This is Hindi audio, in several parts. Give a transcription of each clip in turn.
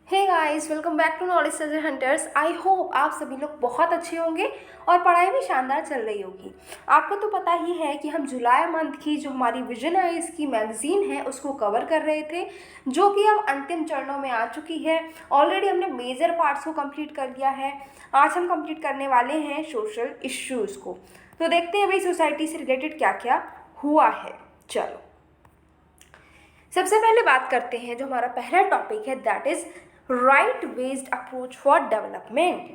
Hey guys, welcome back to knowledge treasure hunters. I hope आप सभी लोग बहुत अच्छे होंगे और पढ़ाई भी शानदार चल रही होगी। आपको तो पता ही है कि हम जुलाई मंथ की जो हमारी विजन आइज की मैगजीन है उसको कवर कर रहे थे, जो कि अब अंतिम चरणों में आ चुकी है। ऑलरेडी हमने मेजर पार्ट्स को कंप्लीट कर लिया है। आज हम कंप्लीट करने वाले हैं सोशल इश्यूज़ को। तो देखते हैं भाई सोसाइटी से रिलेटेड क्या क्या हुआ है। चलो सबसे पहले बात करते हैं, जो हमारा पहला टॉपिक है that is right based approach for development.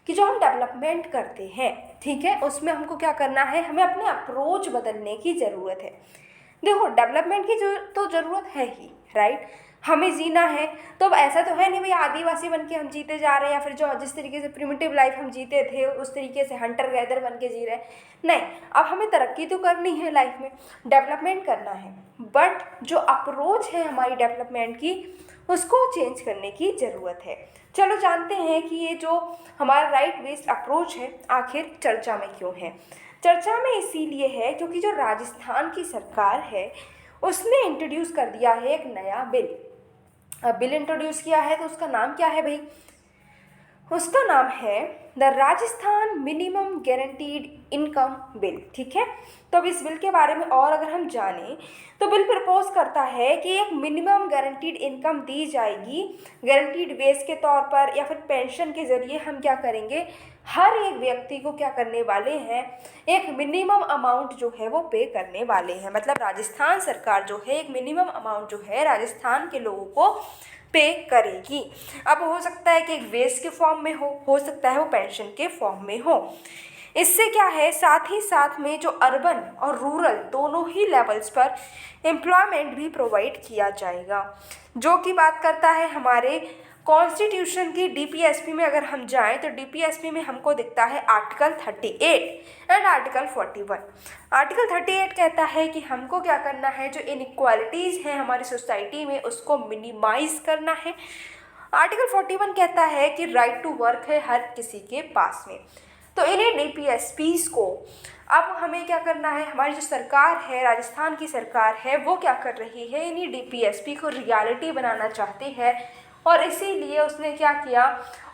कि जो हम डेवलपमेंट करते हैं, ठीक है, उसमें हमको क्या करना है, हमें अपने अप्रोच बदलने की ज़रूरत है। देखो डेवलपमेंट की जो तो ज़रूरत है ही, राइट। हमें जीना है तो अब ऐसा तो है नहीं भाई आदिवासी बन के हम जीते जा रहे हैं, या फिर जो जिस तरीके से प्रिमिटिव लाइफ हम जीते थे उस तरीके से हंटर गैदर बन के जी रहे हैं। नहीं, अब हमें तरक्की तो करनी है लाइफ में, डेवलपमेंट करना है, बट जो अप्रोच है हमारी डेवलपमेंट की उसको चेंज करने की ज़रूरत है। चलो जानते हैं कि ये जो हमारा राइट बेस्ड अप्रोच है आखिर चर्चा में क्यों है। चर्चा में इसीलिए है क्योंकि जो राजस्थान की सरकार है उसने इंट्रोड्यूस कर दिया है एक नया बिल। अब बिल इंट्रोड्यूस किया है तो उसका नाम क्या है भाई, उसका नाम है the Rajasthan minimum guaranteed income bill. ठीक है, तो अब इस बिल के बारे में और अगर हम जानें तो बिल प्रपोज करता है कि एक मिनिमम गारंटीड इनकम दी जाएगी गारंटीड वेज के तौर पर, या फिर पेंशन के ज़रिए हम क्या करेंगे, हर एक व्यक्ति को क्या करने वाले हैं, एक मिनिमम अमाउंट जो है वो पे करने वाले हैं। मतलब राजस्थान सरकार जो है एक मिनिमम अमाउंट जो है राजस्थान के लोगों को पे करेगी। अब हो सकता है कि एक वेज के फॉर्म में हो सकता है वो पेंशन के फॉर्म में हो। इससे क्या है, साथ ही साथ में जो अर्बन और रूरल दोनों ही लेवल्स पर एम्प्लॉयमेंट भी प्रोवाइड किया जाएगा, जो कि बात करता है हमारे कॉन्स्टिट्यूशन की। डीपीएसपी में अगर हम जाएं तो डीपीएसपी में हमको दिखता है आर्टिकल 38 एंड आर्टिकल 41। आर्टिकल 38 कहता है कि हमको क्या करना है, जो इनइक्वालिटीज़ हैं हमारी सोसाइटी में उसको मिनिमाइज करना है। आर्टिकल 41 कहता है कि राइट टू वर्क है हर किसी के पास में। तो इन्हीं डीपीएसपीज़ को अब हमें क्या करना है, हमारी जो सरकार है, राजस्थान की सरकार है, वो क्या कर रही है, इन्हीं डीपीएसपी को रियलिटी बनाना चाहती है। और इसीलिए उसने क्या किया,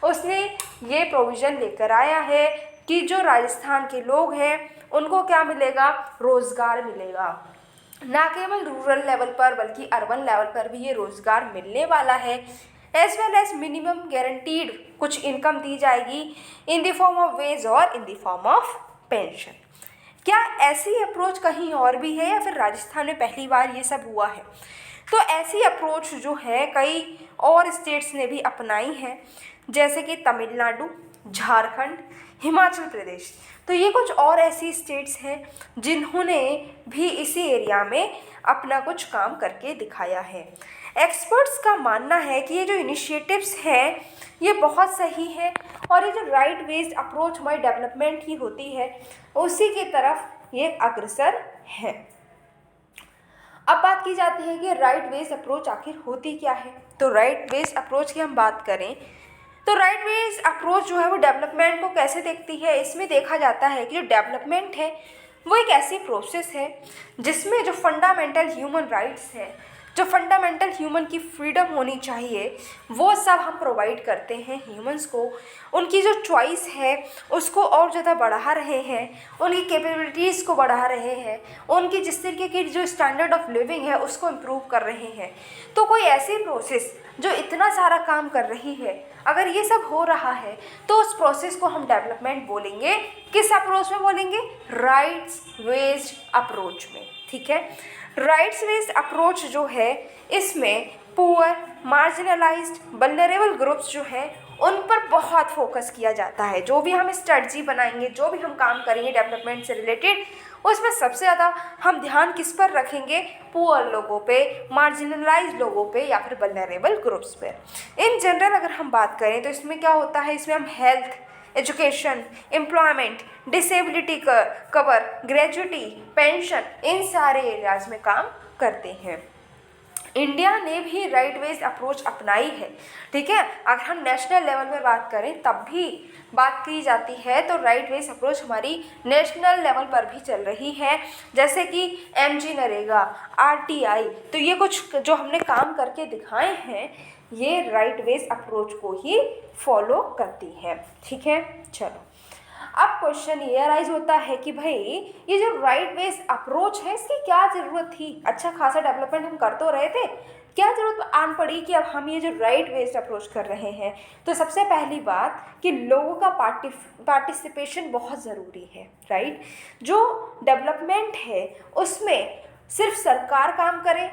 उसने ये प्रोविज़न लेकर आया है कि जो राजस्थान के लोग हैं उनको क्या मिलेगा, रोज़गार मिलेगा। ना केवल रूरल लेवल पर बल्कि अर्बन लेवल पर भी ये रोज़गार मिलने वाला है। As well as minimum guaranteed कुछ इनकम दी जाएगी in the form of wage और in the form of pension. क्या ऐसी अप्रोच कहीं और भी है या फिर राजस्थान में पहली बार ये सब हुआ है? तो ऐसी अप्रोच जो है कई और स्टेट्स ने भी अपनाई है, जैसे कि तमिलनाडु, झारखंड, हिमाचल प्रदेश। तो ये कुछ और ऐसी स्टेट्स हैं जिन्होंने भी इसी एरिया में अपना कुछ काम करके दिखाया है। एक्सपर्ट्स का मानना है कि ये जो इनिशिएटिव्स हैं ये बहुत सही है, और ये जो राइट बेस्ड अप्रोच हमारी डेवलपमेंट की होती है उसी की तरफ ये अग्रसर है। अब बात की जाती है कि राइट बेस्ड अप्रोच आखिर होती क्या है। तो राइट बेस्ड अप्रोच की हम बात करें तो राइट बेस्ड अप्रोच जो है वो डेवलपमेंट को कैसे देखती है, इसमें देखा जाता है कि जो डेवलपमेंट है वो एक ऐसी प्रोसेस है जिसमें जो फंडामेंटल ह्यूमन राइट्स हैं, जो फंडामेंटल ह्यूमन की फ्रीडम होनी चाहिए, वो सब हम प्रोवाइड करते हैं ह्यूमंस को। उनकी जो चॉइस है उसको और ज़्यादा बढ़ा रहे हैं, उनकी कैपेबिलिटीज़ को बढ़ा रहे हैं, उनकी जिस तरीके की जो स्टैंडर्ड ऑफ लिविंग है उसको इम्प्रूव कर रहे हैं। तो कोई ऐसी प्रोसेस जो इतना सारा काम कर रही है, अगर ये सब हो रहा है तो उस प्रोसेस को हम डेवलपमेंट बोलेंगे। किस अप्रोच में बोलेंगे? राइट्स बेस्ड अप्रोच में। ठीक है, राइट्स बेस्ड अप्रोच जो है इसमें पुअर, मार्जिनलाइज्ड, वल्नरेबल ग्रुप्स जो हैं उन पर बहुत फोकस किया जाता है। जो भी हम स्ट्रेटजी बनाएंगे, जो भी हम काम करेंगे डेवलपमेंट से रिलेटेड, उसमें सबसे ज़्यादा हम ध्यान किस पर रखेंगे? पुअर लोगों पे, मार्जिनलाइज्ड लोगों पे, या फिर वल्नरेबल ग्रुप्स पे। इन जनरल अगर हम बात करें तो इसमें क्या होता है, इसमें हम health, education, employment, disability cover, gratuity, pension, इन सारे एरियाज में काम करते हैं। इंडिया ने भी राइट बेस्ड अप्रोच अपनाई है। ठीक है, अगर हम नेशनल लेवल में बात करें तब भी बात की जाती है तो राइट बेस्ड अप्रोच हमारी नेशनल लेवल पर भी चल रही है, जैसे कि एमजी नरेगा, आरटीआई। तो ये कुछ जो हमने काम करके दिखाए हैं ये राइट वेज अप्रोच को ही फॉलो करती है। ठीक है, चलो अब क्वेश्चन ये अराइज होता है कि भाई ये जो राइट वेज अप्रोच है इसकी क्या ज़रूरत थी? अच्छा खासा डेवलपमेंट हम कर तो रहे थे, क्या ज़रूरत आन पड़ी कि अब हम ये जो राइट वेज अप्रोच कर रहे हैं? तो सबसे पहली बात कि लोगों का पार्टिसिपेशन बहुत ज़रूरी है, राइट। जो डेवलपमेंट है उसमें सिर्फ सरकार काम करे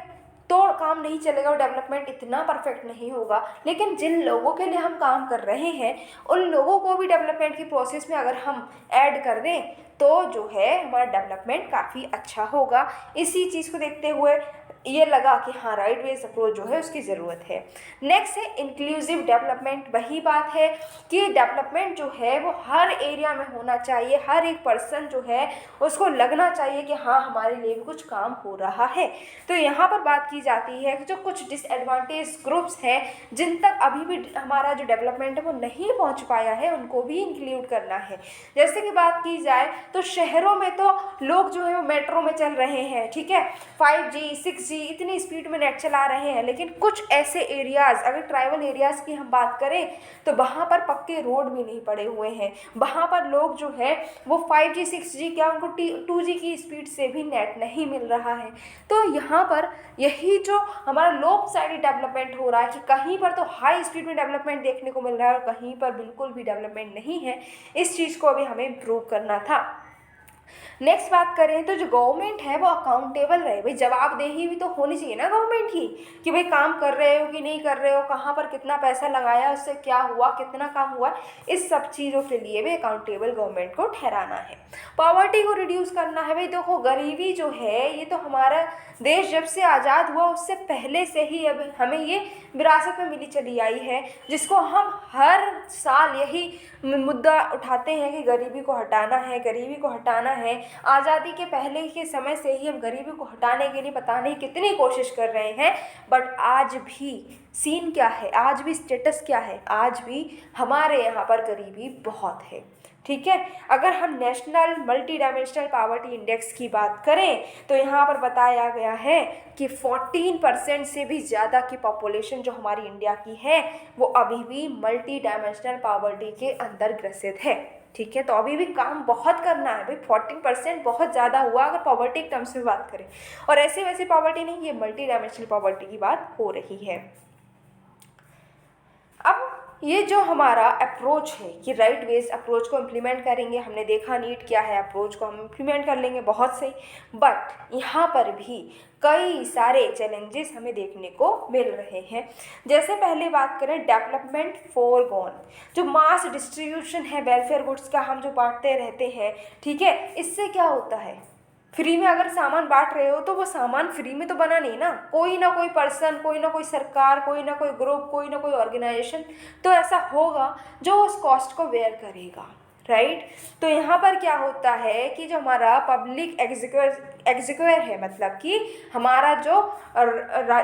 तो काम नहीं चलेगा, वो डेवलपमेंट इतना परफेक्ट नहीं होगा। लेकिन जिन लोगों के लिए हम काम कर रहे हैं उन लोगों को भी डेवलपमेंट की प्रोसेस में अगर हम ऐड कर दें तो जो है हमारा डेवलपमेंट काफ़ी अच्छा होगा। इसी चीज़ को देखते हुए ये लगा कि हाँ राइट वेज अप्रोच जो है उसकी ज़रूरत है। नेक्स्ट है इंक्लूसिव डेवलपमेंट। वही बात है कि डेवलपमेंट जो है वो हर एरिया में होना चाहिए, हर एक पर्सन जो है उसको लगना चाहिए कि हाँ हमारे लिए भी कुछ काम हो रहा है। तो यहाँ पर बात की जाती है कि जो कुछ डिसएडवांटेज ग्रुप्स हैं जिन तक अभी भी हमारा जो डेवलपमेंट है वो नहीं पहुँच पाया है उनको भी इंक्लूड करना है। जैसे कि बात की जाए तो शहरों में तो लोग जो है वो मेट्रो में चल रहे हैं, ठीक है, 5G 6G इतनी स्पीड में नेट चला रहे हैं। लेकिन कुछ ऐसे एरियाज़, अगर ट्राइबल एरियाज़ की हम बात करें तो वहाँ पर पक्के रोड भी नहीं पड़े हुए हैं। वहाँ पर लोग जो है वो 5G 6G क्या उनको 2G की स्पीड से भी नेट नहीं मिल रहा है। तो यहाँ पर यही जो हमारा लोप साइड डेवलपमेंट हो रहा है कि कहीं पर तो हाई स्पीड में डेवलपमेंट देखने को मिल रहा है और कहीं पर बिल्कुल भी डेवलपमेंट नहीं है। इस चीज़ को अभी हमें इम्प्रूव करना था। नेक्स्ट बात करें तो जो गवर्नमेंट है वो अकाउंटेबल रहे। भाई जवाबदेही भी तो होनी चाहिए ना गवर्नमेंट की कि भाई काम कर रहे हो कि नहीं कर रहे हो, कहाँ पर कितना पैसा लगाया, उससे क्या हुआ, कितना काम हुआ, इस सब चीज़ों के लिए भी अकाउंटेबल गवर्नमेंट को ठहराना है। पॉवर्टी को रिड्यूस करना है। भाई देखो गरीबी जो है ये तो हमारा देश जब से आज़ाद हुआ उससे पहले से ही अब हमें ये विरासत में मिली चली आई है, जिसको हम हर साल यही मुद्दा उठाते हैं कि गरीबी को हटाना है, गरीबी को हटाना है। आज़ादी के पहले के समय से ही हम गरीबी को हटाने के लिए पता नहीं कितनी कोशिश कर रहे हैं, बट आज भी सीन क्या है, आज भी स्टेटस क्या है, आज भी हमारे यहाँ पर गरीबी बहुत है। ठीक है, अगर हम national multi dimensional poverty index की बात करें तो यहाँ पर बताया गया है कि 14% से भी ज़्यादा की पॉपुलेशन जो हमारी इंडिया की है वो अभी भी मल्टी डायमेंशनल पॉवर्टी के अंदर ग्रसित है। ठीक है, तो अभी भी काम बहुत करना है। भाई 14% बहुत ज़्यादा हुआ अगर पॉवर्टी के टर्म्स में बात करें, और ऐसी वैसी पॉवर्टी नहीं, ये मल्टी डायमेंशनल पॉवर्टी की बात हो रही है। अब ये जो हमारा अप्रोच है कि राइट वेज अप्रोच को इम्प्लीमेंट करेंगे, हमने देखा नीट क्या है, अप्रोच को हम इम्प्लीमेंट कर लेंगे, बहुत सही। बट यहाँ पर भी कई सारे चैलेंजेस हमें देखने को मिल रहे हैं। जैसे पहले बात करें डेवलपमेंट फोरगॉन, जो मास डिस्ट्रीब्यूशन है वेलफेयर गुड्स का हम जो बांटते रहते हैं, ठीक है, इससे क्या होता है, फ्री में अगर सामान बांट रहे हो तो वो सामान फ्री में तो बना नहीं ना, कोई ना कोई पर्सन, कोई ना कोई सरकार, कोई ना कोई ग्रुप, कोई ना कोई ऑर्गेनाइजेशन तो ऐसा होगा जो उस कॉस्ट को बेयर करेगा, राइट। तो यहाँ पर क्या होता है कि जो हमारा पब्लिक एग्जीक्यूटिव है, मतलब कि हमारा जो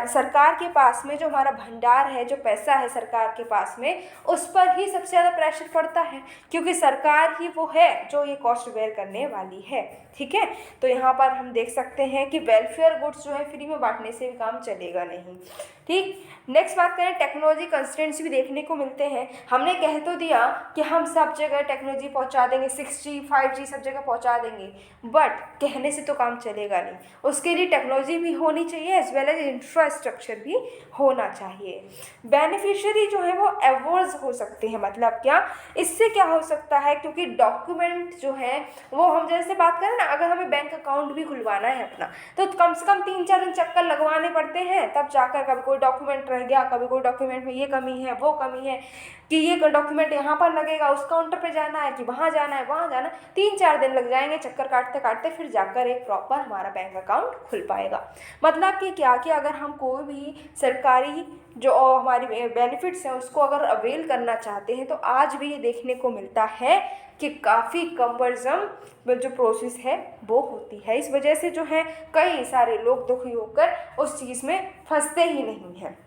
सरकार के पास में जो हमारा भंडार है, जो पैसा है सरकार के पास में, उस पर ही सबसे ज़्यादा प्रेशर पड़ता है क्योंकि सरकार ही वो है जो ये कॉस्ट बेयर करने वाली है। ठीक है, तो यहाँ पर हम देख सकते हैं कि वेलफेयर गुड्स जो है फ्री में बांटने से भी काम चलेगा नहीं। ठीक, नेक्स्ट बात करें टेक्नोलॉजी कंस्ट्रेंट्स भी देखने को मिलते हैं। हमने कह तो दिया कि हम सब जगह टेक्नोलॉजी पहुंचा देंगे, 6G 5G सब जगह पहुंचा देंगे, बट कहने से तो काम चलेगा नहीं, उसके लिए टेक्नोलॉजी भी होनी चाहिए एज वेल एज इंफ्रास्ट्रक्चर भी होना चाहिए। बेनिफिशियरी जो है वो अवॉर्ड्स हो सकते हैं, मतलब क्या, इससे क्या हो सकता है, क्योंकि डॉक्यूमेंट जो है वो हम जैसे बात करें ना, अगर हमें बैंक अकाउंट भी खुलवाना है अपना तो कम से कम 3-4 दिन चक्कर लगवाने पड़ते हैं, तब जाकर कभी कोई डॉक्यूमेंट रह गया, कभी कोई डॉक्यूमेंट में ये कमी है, वो कमी है, कि ये डॉक्यूमेंट यहाँ पर लगेगा, उस काउंटर पे जाना है, कि वहाँ जाना है, वहाँ जाना, 3-4 दिन लग जाएंगे चक्कर काटते काटते, फिर जाकर एक प्रॉपर हमारा बैंक अकाउंट खुल पाएगा। मतलब कि क्या, कि अगर हम कोई भी सरकारी जो हमारी बेनिफिट्स हैं उसको अगर अवेल करना चाहते हैं तो आज भी ये देखने को मिलता है कि काफ़ी कम्बरसम जो प्रोसेस है वो होती है। इस वजह से जो है कई सारे लोग दुखी होकर उस चीज़ में फंसते ही नहीं हैं।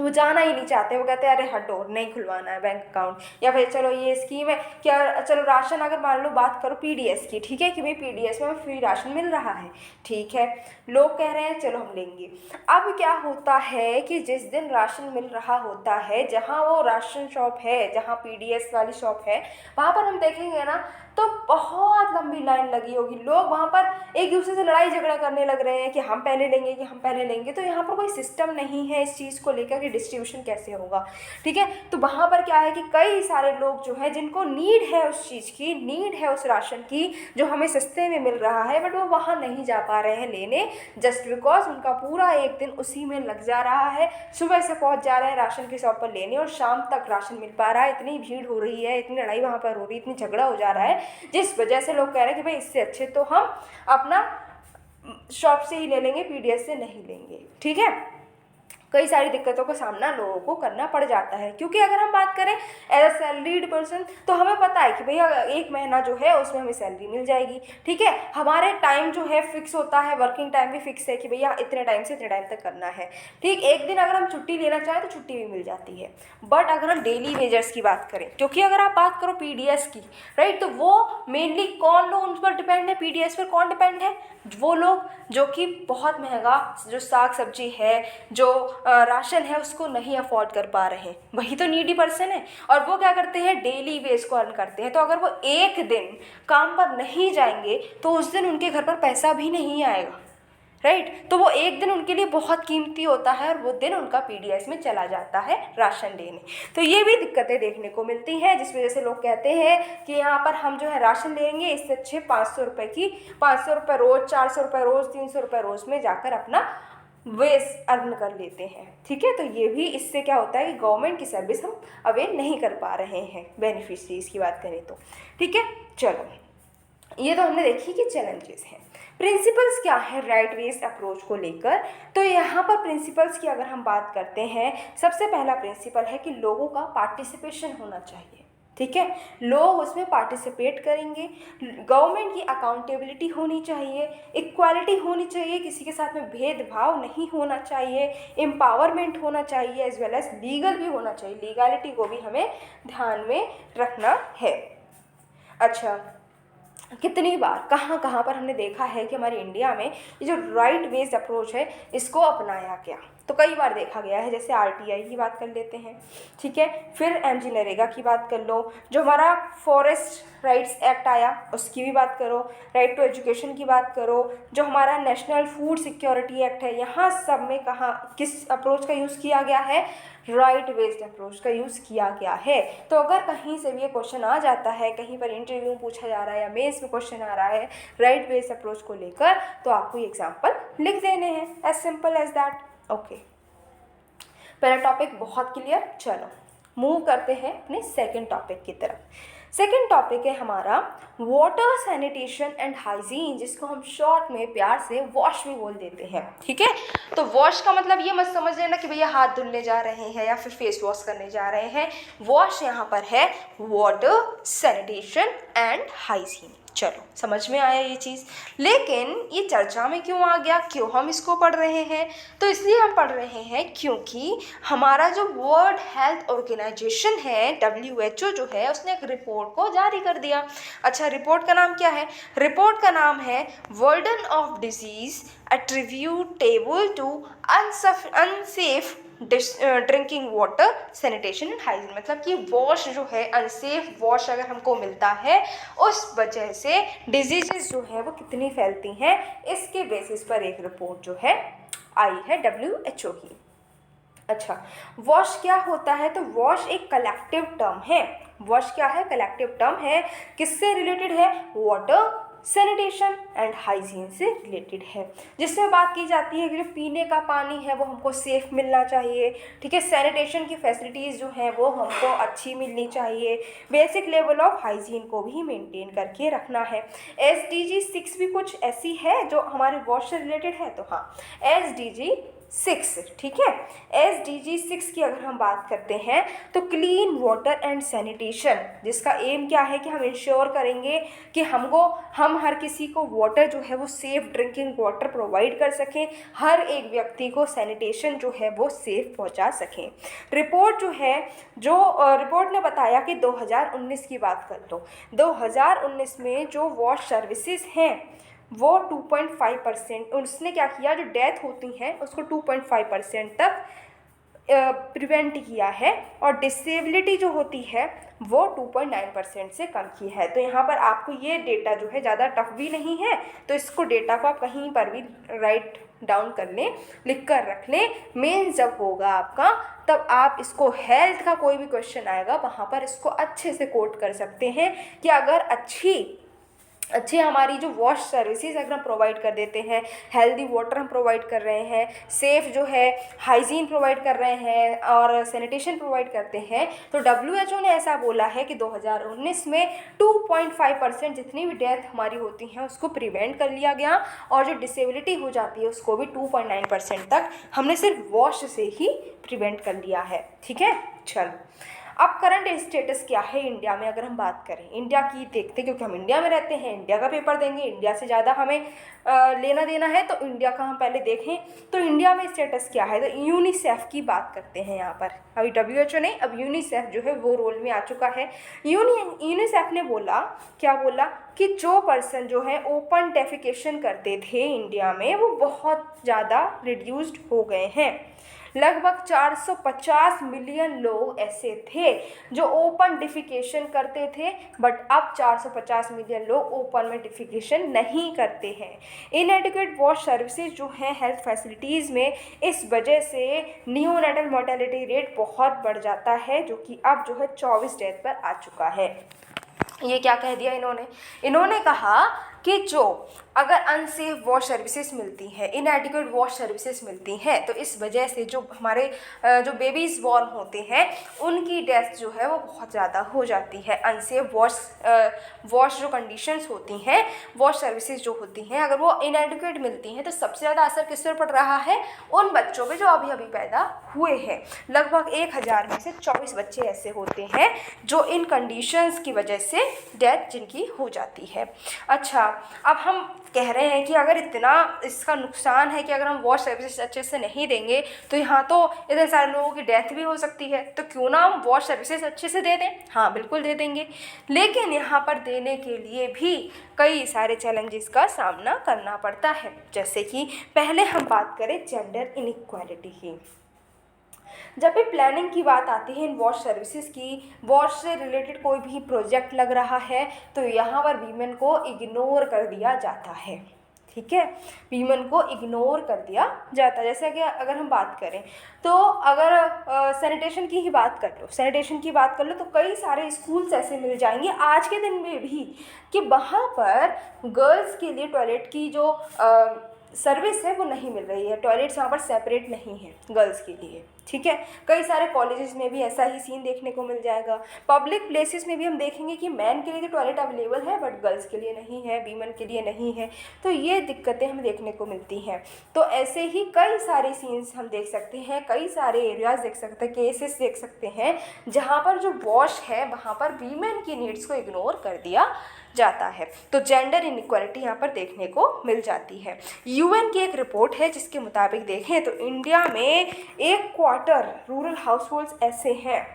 वो जाना ही नहीं चाहते, वो कहते हैं अरे हटो, नहीं खुलवाना है बैंक अकाउंट। या फिर चलो ये स्कीम है क्या, चलो राशन अगर मान लो बात करो पीडीएस की, ठीक है, कि भाई पीडीएस में हमें फ्री राशन मिल रहा है, ठीक है, लोग कह रहे हैं चलो हम लेंगे। अब क्या होता है कि जिस दिन राशन मिल रहा होता है, जहाँ वो राशन शॉप है, जहाँ पीडीएस वाली शॉप है, वहाँ पर हम देखेंगे ना तो बहुत लंबी लाइन लगी होगी, लोग वहाँ पर एक दूसरे से लड़ाई झगड़ा करने लग रहे हैं कि हम पहले लेंगे, कि हम पहले लेंगे। तो यहाँ पर कोई सिस्टम नहीं है इस चीज़ को लेकर कि डिस्ट्रीब्यूशन कैसे होगा, ठीक है। तो वहाँ पर क्या है कि कई सारे लोग जो है जिनको नीड है उस चीज़ की, नीड है उस राशन की जो हमें सस्ते में मिल रहा है, बट वो वहाँ नहीं जा पा रहे हैं लेने, जस्ट बिकॉज उनका पूरा एक दिन उसी में लग जा रहा है। सुबह से पहुँच जा रहे हैं राशन की शॉप पर लेने और शाम तक राशन मिल पा रहा है। इतनी भीड़ हो रही है, इतनी लड़ाई वहाँ पर हो रही है, इतनी झगड़ा हो जा रहा है, जिस वजह से लोग कह रहे हैं कि भाई इससे अच्छे तो हम अपना शॉप से ही ले लेंगे, पीडीएस से नहीं लेंगे, ठीक है। कई सारी दिक्कतों का सामना लोगों को करना पड़ जाता है, क्योंकि अगर हम बात करें एज अ सैलरीड पर्सन तो हमें पता है कि भैया एक महीना जो है उसमें हमें सैलरी मिल जाएगी, ठीक है। हमारे टाइम जो है फिक्स होता है, वर्किंग टाइम भी फिक्स है कि भैया इतने टाइम से इतने टाइम तक करना है, ठीक। एक दिन अगर हम छुट्टी लेना चाहें तो छुट्टी भी मिल जाती है। बट अगर हम डेली वेजर्स की बात करें, क्योंकि अगर आप बात करो पीडीएस की, राइट, तो वो मेनली कौन लोग उन पर डिपेंड है, पीडीएस पर कौन डिपेंड है, वो लोग जो कि बहुत महंगा जो साग सब्जी है, जो राशन है उसको नहीं अफोर्ड कर पा रहे हैं, वही तो नीडी पर्सन है। और वो क्या करते हैं, डेली वेज को अर्न करते हैं। तो अगर वो एक दिन काम पर नहीं जाएंगे तो उस दिन उनके घर पर पैसा भी नहीं आएगा, राइट। तो वो एक दिन उनके लिए बहुत कीमती होता है और वो दिन उनका पीडीएस में चला जाता है राशन लेने। तो ये भी दिक्कतें देखने को मिलती हैं, जिस वजह से लोग कहते हैं कि यहाँ पर हम जो है राशन लेंगे, इससे अच्छे 500 रुपये की 500 रुपये रोज़, 400 रुपये रोज़, 300 रुपये रोज़ में जाकर अपना वेज अर्न कर लेते हैं, ठीक है। तो ये भी इससे क्या होता है कि गवर्नमेंट की सर्विस हम अवेल नहीं कर पा रहे हैं, बेनिफिशरीज की बात करें तो, ठीक है। चलो, ये तो हमने देखी कि चैलेंजेस हैं। प्रिंसिपल्स क्या है राइट वेज अप्रोच को लेकर, तो यहाँ पर प्रिंसिपल्स की अगर हम बात करते हैं, सबसे पहला प्रिंसिपल है कि लोगों का पार्टिसिपेशन होना चाहिए, ठीक है। लोग उसमें पार्टिसिपेट करेंगे, गवर्नमेंट की अकाउंटेबिलिटी होनी चाहिए, इक्वालिटी होनी चाहिए, किसी के साथ में भेदभाव नहीं होना चाहिए, एम्पावरमेंट होना चाहिए, एज वेल एज लीगल भी होना चाहिए, लीगलिटी को भी हमें ध्यान में रखना है। अच्छा, कितनी बार कहाँ कहाँ पर हमने देखा है कि हमारे इंडिया में ये जो राइट वेज अप्रोच है इसको अपनाया गया, तो कई बार देखा गया है। जैसे आरटीआई की बात कर लेते हैं, ठीक है, फिर एमजी नरेगा की बात कर लो, जो हमारा फॉरेस्ट राइट्स एक्ट आया उसकी भी बात करो, राइट टू एजुकेशन की बात करो, जो हमारा नेशनल फूड सिक्योरिटी एक्ट है, यहाँ सब में कहाँ किस अप्रोच का यूज़ किया गया है, राइट वेज अप्रोच का यूज़ किया गया है। तो अगर कहीं से भी ये क्वेश्चन आ जाता है, कहीं पर इंटरव्यू पूछा जा रहा है या मेंस में क्वेश्चन आ रहा है राइट वेज अप्रोच को लेकर, तो आपको ये एग्जाम्पल लिख देने हैं, as simple as that. Okay, पहला टॉपिक बहुत क्लियर। चलो मूव करते हैं अपने सेकंड टॉपिक की तरफ। सेकंड टॉपिक है हमारा वाटर सैनिटेशन एंड हाइजीन, जिसको हम शॉर्ट में प्यार से वॉश भी बोल देते हैं, ठीक है। तो वॉश का मतलब ये मत समझ लेना कि भैया हाथ धुलने जा रहे हैं या फिर फेस वॉश करने जा रहे हैं। वॉश यहाँ पर है वाटर सैनिटेशन एंड हाइजीन। चलो समझ में आया ये चीज़, लेकिन ये चर्चा में क्यों आ गया, क्यों हम इसको पढ़ रहे हैं, तो इसलिए हम पढ़ रहे हैं क्योंकि हमारा जो वर्ल्ड हेल्थ ऑर्गेनाइजेशन है WHO जो है, उसने एक रिपोर्ट को जारी कर दिया। अच्छा, रिपोर्ट का नाम क्या है, रिपोर्ट का नाम है burden of disease attributable to unsafe drinking water sanitation and hygiene. मतलब कि वॉश जो है, अनसेफ वॉश अगर हमको मिलता है, उस वजह से डिजीजेस जो है वो कितनी फैलती हैं, इसके बेसिस पर एक रिपोर्ट जो है आई है WHO की। अच्छा, वॉश क्या होता है, तो वॉश एक कलेक्टिव टर्म है। वॉश क्या है, कलेक्टिव टर्म है, किससे रिलेटेड है, वाटर सैनिटेशन एंड हाइजीन से रिलेटेड है, जिसमें बात की जाती है कि जो पीने का पानी है वो हमको सेफ मिलना चाहिए, ठीक है। सैनिटेशन की फैसिलिटीज़ जो हैं वो हमको अच्छी मिलनी चाहिए, बेसिक लेवल ऑफ हाइजीन को भी मेंटेन करके रखना है। SDG 6 भी कुछ ऐसी है जो हमारे वॉश से रिलेटेड है। तो हाँ, SDG 6, ठीक है। SDG 6 की अगर हम बात करते हैं तो क्लीन वाटर एंड सैनिटेशन, जिसका एम क्या है कि हम इंश्योर करेंगे कि हम हर किसी को वाटर जो है वो सेफ़ ड्रिंकिंग वाटर प्रोवाइड कर सकें, हर एक व्यक्ति को सैनिटेशन जो है वो सेफ़ पहुंचा सकें। रिपोर्ट जो है रिपोर्ट ने बताया कि 2019 की बात कर लो, 2019 में जो वॉश सर्विसेज हैं वो 2.5%, उसने क्या किया, जो डेथ होती हैं उसको 2.5% तक प्रिवेंट किया है, और डिसेबिलिटी जो होती है वो 2.9% से कम की है। तो यहाँ पर आपको ये डेटा जो है ज़्यादा टफ भी नहीं है, तो इसको डेटा को आप कहीं पर भी राइट डाउन कर लें, लिख कर रख लें। मेन जब होगा आपका तब आप इसको हेल्थ का कोई भी क्वेश्चन आएगा वहाँ पर इसको अच्छे से कोट कर सकते हैं कि अगर अच्छी हमारी जो वॉश सर्विसेज अगर हम प्रोवाइड कर देते हैं, हेल्दी वाटर हम प्रोवाइड कर रहे हैं, सेफ़ जो है हाइजीन प्रोवाइड कर रहे हैं और सैनिटेशन प्रोवाइड करते हैं, तो WHO ने ऐसा बोला है कि 2019 में 2.5% जितनी भी डेथ हमारी होती हैं उसको प्रिवेंट कर लिया गया, और जो डिसेबिलिटी हो जाती है उसको भी 2.9% तक हमने सिर्फ वॉश से ही प्रिवेंट कर लिया है, ठीक है। चलो, अब करंट स्टेटस क्या है इंडिया में अगर हम बात करें, इंडिया की देखते, क्योंकि हम इंडिया में रहते हैं, इंडिया का पेपर देंगे, इंडिया से ज़्यादा हमें लेना देना है, तो इंडिया का हम पहले देखें तो इंडिया में स्टेटस क्या है। तो यूनिसेफ की बात करते हैं यहाँ पर, अभी WHO नहीं, अब यूनिसेफ जो है वो रोल में आ चुका है। यूनिसेफ ने क्या बोला कि जो पर्सन जो है ओपन डेफिकेशन करते थे इंडिया में वो बहुत ज़्यादा रिड्यूस्ड हो गए हैं। लगभग 450 मिलियन लोग ऐसे थे जो ओपन डिफिकेशन करते थे, बट अब 450 मिलियन लोग ओपन में डिफिकेशन नहीं करते हैं। इनएडिक्वेट वॉश सर्विसेज जो हैं हेल्थ फैसिलिटीज़ में, इस वजह से नियोनेटल मोर्टेलिटी रेट बहुत बढ़ जाता है, जो कि अब जो है 24 डेथ पर आ चुका है। ये क्या कह दिया इन्होंने कहा कि जो अगर अनसेफ वॉश सर्विसेज मिलती हैं, इनएडिक्वेट वॉश सर्विसेज मिलती हैं, तो इस वजह से जो हमारे जो बेबीज़ बॉर्न होते हैं उनकी डेथ जो है वो बहुत ज़्यादा हो जाती है। अनसेफ वॉश जो कंडीशंस होती हैं, वॉश सर्विसेज जो होती हैं, अगर वो इनएडिक्वेट मिलती हैं तो सबसे ज़्यादा असर किस पर पड़ रहा है, उन बच्चों पे जो अभी अभी पैदा हुए हैं। लगभग 1000 में से 24 बच्चे ऐसे होते हैं जो इन कंडीशंस की वजह से डेथ जिनकी हो जाती है। अच्छा, अब हम कह रहे हैं कि अगर इतना इसका नुकसान है कि अगर हम वॉश सर्विसेज अच्छे से नहीं देंगे तो यहाँ तो इतने सारे लोगों की डेथ भी हो सकती है, तो क्यों ना हम वॉश सर्विसेज अच्छे से दे दें। हाँ, बिल्कुल दे देंगे, लेकिन यहाँ पर देने के लिए भी कई सारे चैलेंजेस का सामना करना पड़ता है। जैसे कि पहले हम बात करें जेंडर इनइक्वालिटी की। जब भी प्लानिंग की बात आती है इन वॉश सर्विसेज की, वॉश से रिलेटेड कोई भी प्रोजेक्ट लग रहा है तो यहाँ पर वीमेन को इग्नोर कर दिया जाता है, ठीक है, वीमेन को इग्नोर कर दिया जाता है। जैसे कि अगर हम बात करें तो अगर सैनिटेशन की ही बात कर लो तो कई सारे स्कूल्स ऐसे मिल जाएंगे आज के दिन में भी कि वहाँ पर गर्ल्स के लिए टॉयलेट की जो सर्विस है वो नहीं मिल रही है, टॉयलेट्स वहाँ पर सेपरेट नहीं है गर्ल्स के लिए, ठीक है। कई सारे कॉलेजेस में भी ऐसा ही सीन देखने को मिल जाएगा। पब्लिक प्लेसेस में भी हम देखेंगे कि मैन के लिए तो टॉयलेट अवेलेबल है बट गर्ल्स के लिए नहीं है, वीमेन के लिए नहीं है, तो ये दिक्कतें हमें देखने को मिलती हैं। तो ऐसे ही कई सारे सीन्स हम देख सकते हैं, कई सारे एरियाज़ देख सकते हैं, केसेस देख सकते हैं जहाँ पर जो वॉश है वहाँ पर वीमेन की नीड्स को इग्नोर कर दिया जाता है। तो जेंडर इनइक्वालिटी यहाँ पर देखने को मिल जाती है। UN की एक रिपोर्ट है जिसके मुताबिक देखें तो इंडिया में 1/4 रूरल हाउसहोल्ड्स ऐसे हैं,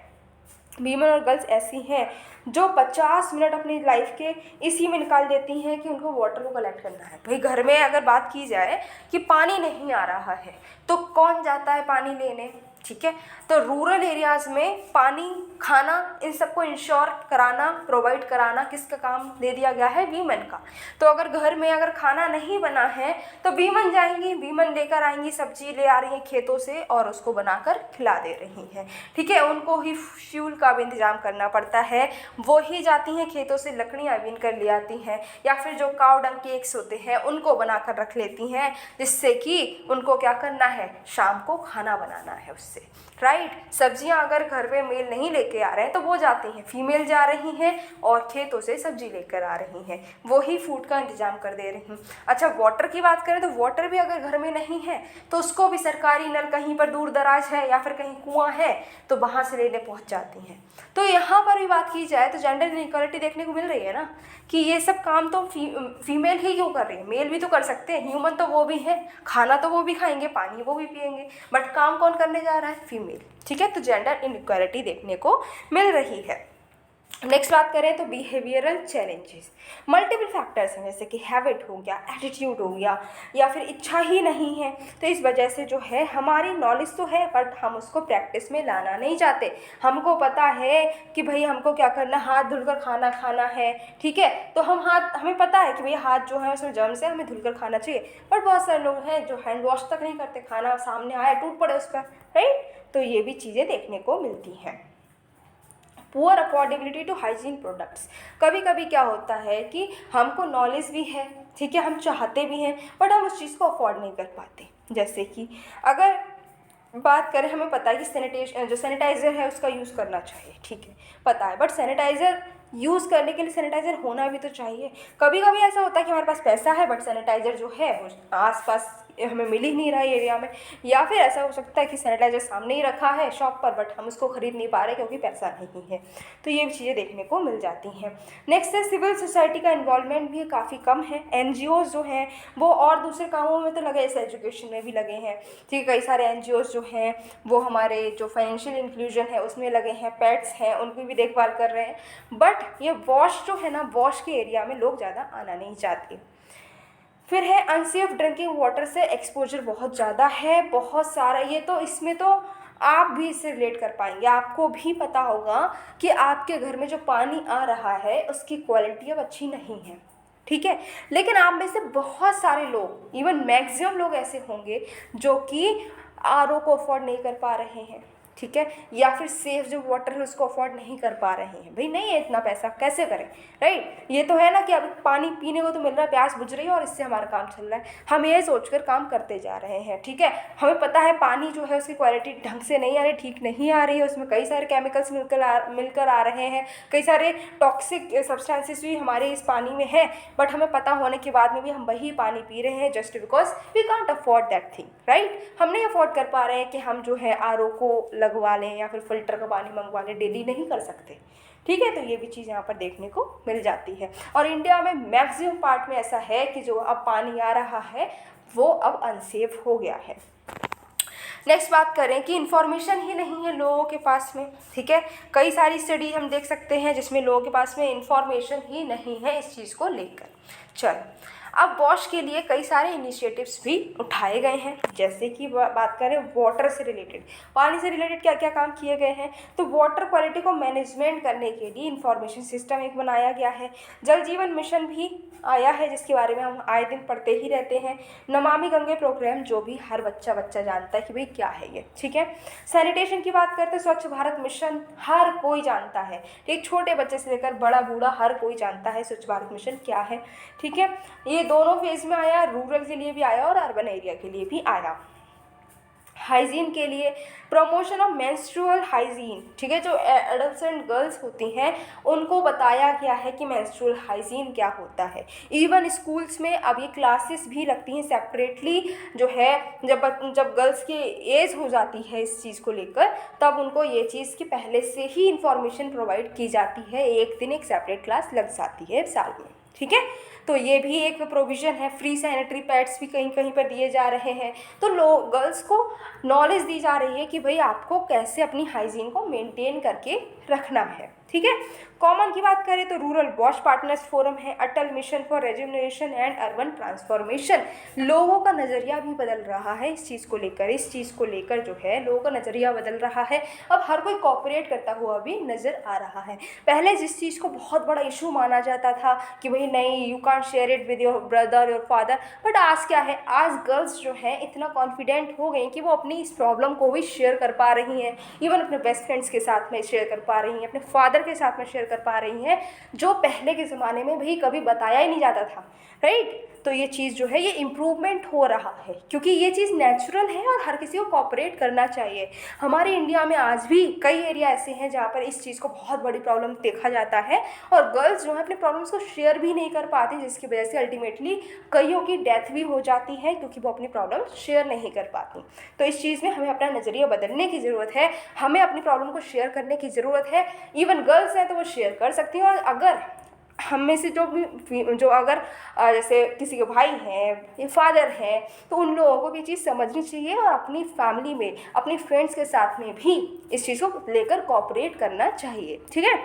वीमेन और गर्ल्स ऐसी हैं जो 50 मिनट अपनी लाइफ के इसी में निकाल देती हैं कि उनको वाटर को कलेक्ट करना है। भाई घर में अगर बात की जाए कि पानी नहीं आ रहा है तो कौन जाता है पानी लेने, ठीक है। तो रूरल एरियाज़ में पानी, खाना, इन सबको इंश्योर कराना, प्रोवाइड कराना किसका काम दे दिया गया है, वीमेन का। तो अगर घर में अगर खाना नहीं बना है तो वीमेन जाएंगी, वीमेन लेकर आएंगी, सब्जी ले आ रही हैं खेतों से और उसको बनाकर खिला दे रही हैं, ठीक है। उनको ही फ्यूल का भी इंतज़ाम करना पड़ता है, वो ही जाती हैं खेतों से लकड़ियाँ बीन कर ले आती हैं, या फिर जो काव डंग केक्स होते हैं उनको बनाकर रख लेती हैं, जिससे कि उनको क्या करना है, शाम को खाना बनाना है उससे, राइट। सब्जियां अगर घर पे मेल नहीं लेके आ रहे हैं तो वो जाती हैं, फीमेल जा रही हैं और खेतों से सब्जी लेकर आ रही हैं, वो ही फूड का इंतजाम कर दे रही हैं। अच्छा, वाटर की बात करें तो वाटर भी अगर घर में नहीं है तो उसको भी सरकारी नल कहीं पर दूर दराज है या फिर कहीं कुआं है तो वहाँ से लेने पहुँच जाती हैं। तो यहाँ पर भी बात की जाए तो जेंडर इनइक्वालिटी देखने को मिल रही है ना, कि ये सब काम तो फीमेल ही क्यों कर रही है, मेल भी तो कर सकते हैं, ह्यूमन तो वो भी है, खाना तो वो भी खाएंगे, पानी वो भी पिएंगे, बट काम कौन करने जा रहा है, फीमेल, ठीक है। तो जेंडर इनइक्वालिटी देखने को मिल रही है। नेक्स्ट बात करें तो बिहेवियरल चैलेंजेस, मल्टीपल फैक्टर्स हैं, जैसे कि हैबिट हो गया, एटीट्यूड हो गया, या फिर इच्छा ही नहीं है। तो इस वजह से जो है हमारी नॉलेज तो है बट हम उसको प्रैक्टिस में लाना नहीं चाहते। हमको पता है कि भाई हमको क्या करना, हाथ धुलकर खाना खाना है, ठीक है, तो हमें पता है कि भाई हाथ जो है उसमें जर्म्स है, हमें धुलकर खाना चाहिए, बट बहुत सारे लोग हैं जो हैंड वॉश तक नहीं करते, खाना सामने आया टूट पड़े उस पर, राइट। तो ये भी चीज़ें देखने को मिलती हैं। Poor affordability to hygiene products, कभी कभी क्या होता है कि हमको नॉलेज भी है, ठीक है, हम चाहते भी हैं बट हम उस चीज़ को अफोर्ड नहीं कर पाते। जैसे कि अगर बात करें, हमें पता है कि जो सैनिटाइज़र है उसका यूज़ करना चाहिए, ठीक है, पता है, बट सैनिटाइज़र यूज़ करने के लिए सैनिटाइज़र होना भी तो चाहिए। कभी कभी ऐसा होता है कि हमारे पास पैसा है बट सैनिटाइज़र जो है वो आसपास हमें मिल ही नहीं रहा है एरिया में, या फिर ऐसा हो सकता है कि सैनिटाइज़र सामने ही रखा है शॉप पर बट हम उसको खरीद नहीं पा रहे क्योंकि पैसा नहीं है। तो ये भी चीज़ें देखने को मिल जाती हैं। नेक्स्ट है सिविल सोसाइटी का इन्वॉल्वमेंट भी काफ़ी कम है। NGOs जो हैं वो और दूसरे कामों में तो लगे, जैसे एजुकेशन में भी लगे हैं, ठीक है, कई सारे NGOs जो हैं वो हमारे जो फाइनेंशियल इंक्लूजन है उसमें लगे हैं, पेट्स हैं उनकी भी देखभाल कर रहे हैं, बट ये वॉश जो है ना, वॉश के एरिया में लोग ज़्यादा आना नहीं चाहते। फिर है अनसेफ ड्रिंकिंग वाटर से एक्सपोजर बहुत ज़्यादा है, बहुत सारा, ये तो इसमें तो आप भी इससे रिलेट कर पाएंगे, आपको भी पता होगा कि आपके घर में जो पानी आ रहा है उसकी क्वालिटी अब अच्छी नहीं है, ठीक है, लेकिन आप में से बहुत सारे लोग, इवन मैक्सिमम लोग ऐसे होंगे जो कि RO को अफोर्ड नहीं कर पा रहे हैं, ठीक है, या फिर सेफ जो वाटर है उसको अफोर्ड नहीं कर पा रहे हैं। भाई नहीं है इतना पैसा, कैसे करें, राइट। ये तो है ना कि अब पानी पीने को तो मिल रहा है, प्यास बुझ रही है और इससे हमारा काम चल रहा है, हम ये सोचकर काम करते जा रहे हैं, ठीक है। हमें पता है पानी जो है उसकी क्वालिटी ढंग से नहीं आ रही, ठीक नहीं आ रही है, उसमें कई सारे केमिकल्स मिलकर आ रहे हैं, कई सारे टॉक्सिक सब्सटेंसेस भी हमारे इस पानी में है, बट हमें पता होने के बाद में भी हम वही पानी पी रहे हैं just because we can't afford that thing, right. हम नहीं अफोर्ड कर पा रहे हैं कि हम जो है RO को लगवा लें या फिर फिल्टर का पानी मंगवा लें, डेली नहीं कर सकते, ठीक है। तो ये भी चीज़ यहाँ पर देखने को मिल जाती है। और इंडिया में मैक्सिमम पार्ट में ऐसा है कि जो अब पानी आ रहा है वो अब अनसेफ हो गया है। नेक्स्ट बात करें कि इन्फॉर्मेशन ही नहीं है लोगों के पास में, ठीक है, कई सारी स्टडी हम देख सकते हैं जिसमें लोगों के पास में इन्फॉर्मेशन ही नहीं है इस चीज़ को लेकर। चलो, अब वॉश के लिए कई सारे इनिशिएटिव्स भी उठाए गए हैं, जैसे कि बात करें वाटर से रिलेटेड, पानी से रिलेटेड क्या क्या काम किए गए हैं। तो वाटर क्वालिटी को मैनेजमेंट करने के लिए इंफॉर्मेशन सिस्टम एक बनाया गया है। जल जीवन मिशन भी आया है जिसके बारे में हम आए दिन पढ़ते ही रहते हैं। नमामि गंगे प्रोग्राम जो भी हर बच्चा जानता है कि भाई क्या है ये, ठीक है। सैनिटेशन की बात करते हैं, स्वच्छ भारत मिशन हर कोई जानता है, एक छोटे बच्चे से लेकर बड़ा बूढ़ा हर कोई जानता है स्वच्छ भारत मिशन क्या है, ठीक है। ये दोनों फेज में आया, रूरल के लिए भी आया और अर्बन एरिया के लिए भी आया। हाइजीन के लिए प्रमोशन ऑफ मेंस्ट्रुअल हाइजीन, ठीक है, जो एडोलसेंट गर्ल्स होती हैं उनको बताया गया है कि मेंस्ट्रुअल हाइजीन क्या होता है। इवन स्कूल्स में अब ये क्लासेस भी लगती हैं सेपरेटली, जो है जब गर्ल्स की एज हो जाती है इस चीज़ को लेकर तब उनको ये चीज़ की पहले से ही इंफॉर्मेशन प्रोवाइड की जाती है, एक दिन एक सेपरेट क्लास लग जाती है साल में, ठीक है। तो ये भी एक प्रोविज़न है। फ्री सैनिटरी पैड्स भी कहीं कहीं पर दिए जा रहे हैं। तो गर्ल्स को नॉलेज दी जा रही है कि भाई आपको कैसे अपनी हाइजीन को मेंटेन करके रखना है, ठीक है। कॉमन की बात करें तो रूरल वॉश पार्टनर्स फोरम है, Atal mission for rejuvenation and urban transformation. लोगों का नज़रिया भी बदल रहा है इस चीज़ को लेकर जो है लोगों का नज़रिया बदल रहा है। अब हर कोई कॉपरेट करता हुआ भी नज़र आ रहा है। पहले जिस चीज़ को बहुत बड़ा इशू माना जाता था कि भाई नहीं, you can't share it with your brother your father. But आज क्या है, आज गर्ल्स जो हैं इतना कॉन्फिडेंट हो गई कि वो अपनी इस प्रॉब्लम को भी शेयर कर पा रही हैं, इवन अपने बेस्ट फ्रेंड्स के साथ में शेयर कर पा रही हैं, अपने फादर के साथ में शेयर कर पा रही हैं, जो पहले के ज़माने में भी कभी बताया ही नहीं जाता था, राइट। तो ये चीज़ जो है ये इम्प्रूवमेंट हो रहा है, क्योंकि ये चीज़ नेचुरल है और हर किसी को कोऑपरेट करना चाहिए। हमारे इंडिया में आज भी कई एरिया ऐसे हैं जहाँ पर इस चीज़ को बहुत बड़ी प्रॉब्लम देखा जाता है, और गर्ल्स जो है अपने प्रॉब्लम्स को शेयर भी नहीं कर पाती, जिसकी वजह से अल्टीमेटली कईयों की डेथ भी हो जाती है, क्योंकि वो अपनी प्रॉब्लम शेयर नहीं कर पाती। तो इस चीज़ में हमें अपना नज़रिया बदलने की ज़रूरत है, हमें अपनी प्रॉब्लम को शेयर करने की ज़रूरत है। इवन गर्ल्स हैं तो वो शेयर कर सकती हैं, और अगर हम में से जो अगर जैसे किसी के भाई हैं या फादर हैं, तो उन लोगों को भी ये चीज़ समझनी चाहिए, और अपनी फैमिली में अपने फ्रेंड्स के साथ में भी इस चीज़ को लेकर कोऑपरेट करना चाहिए, ठीक है।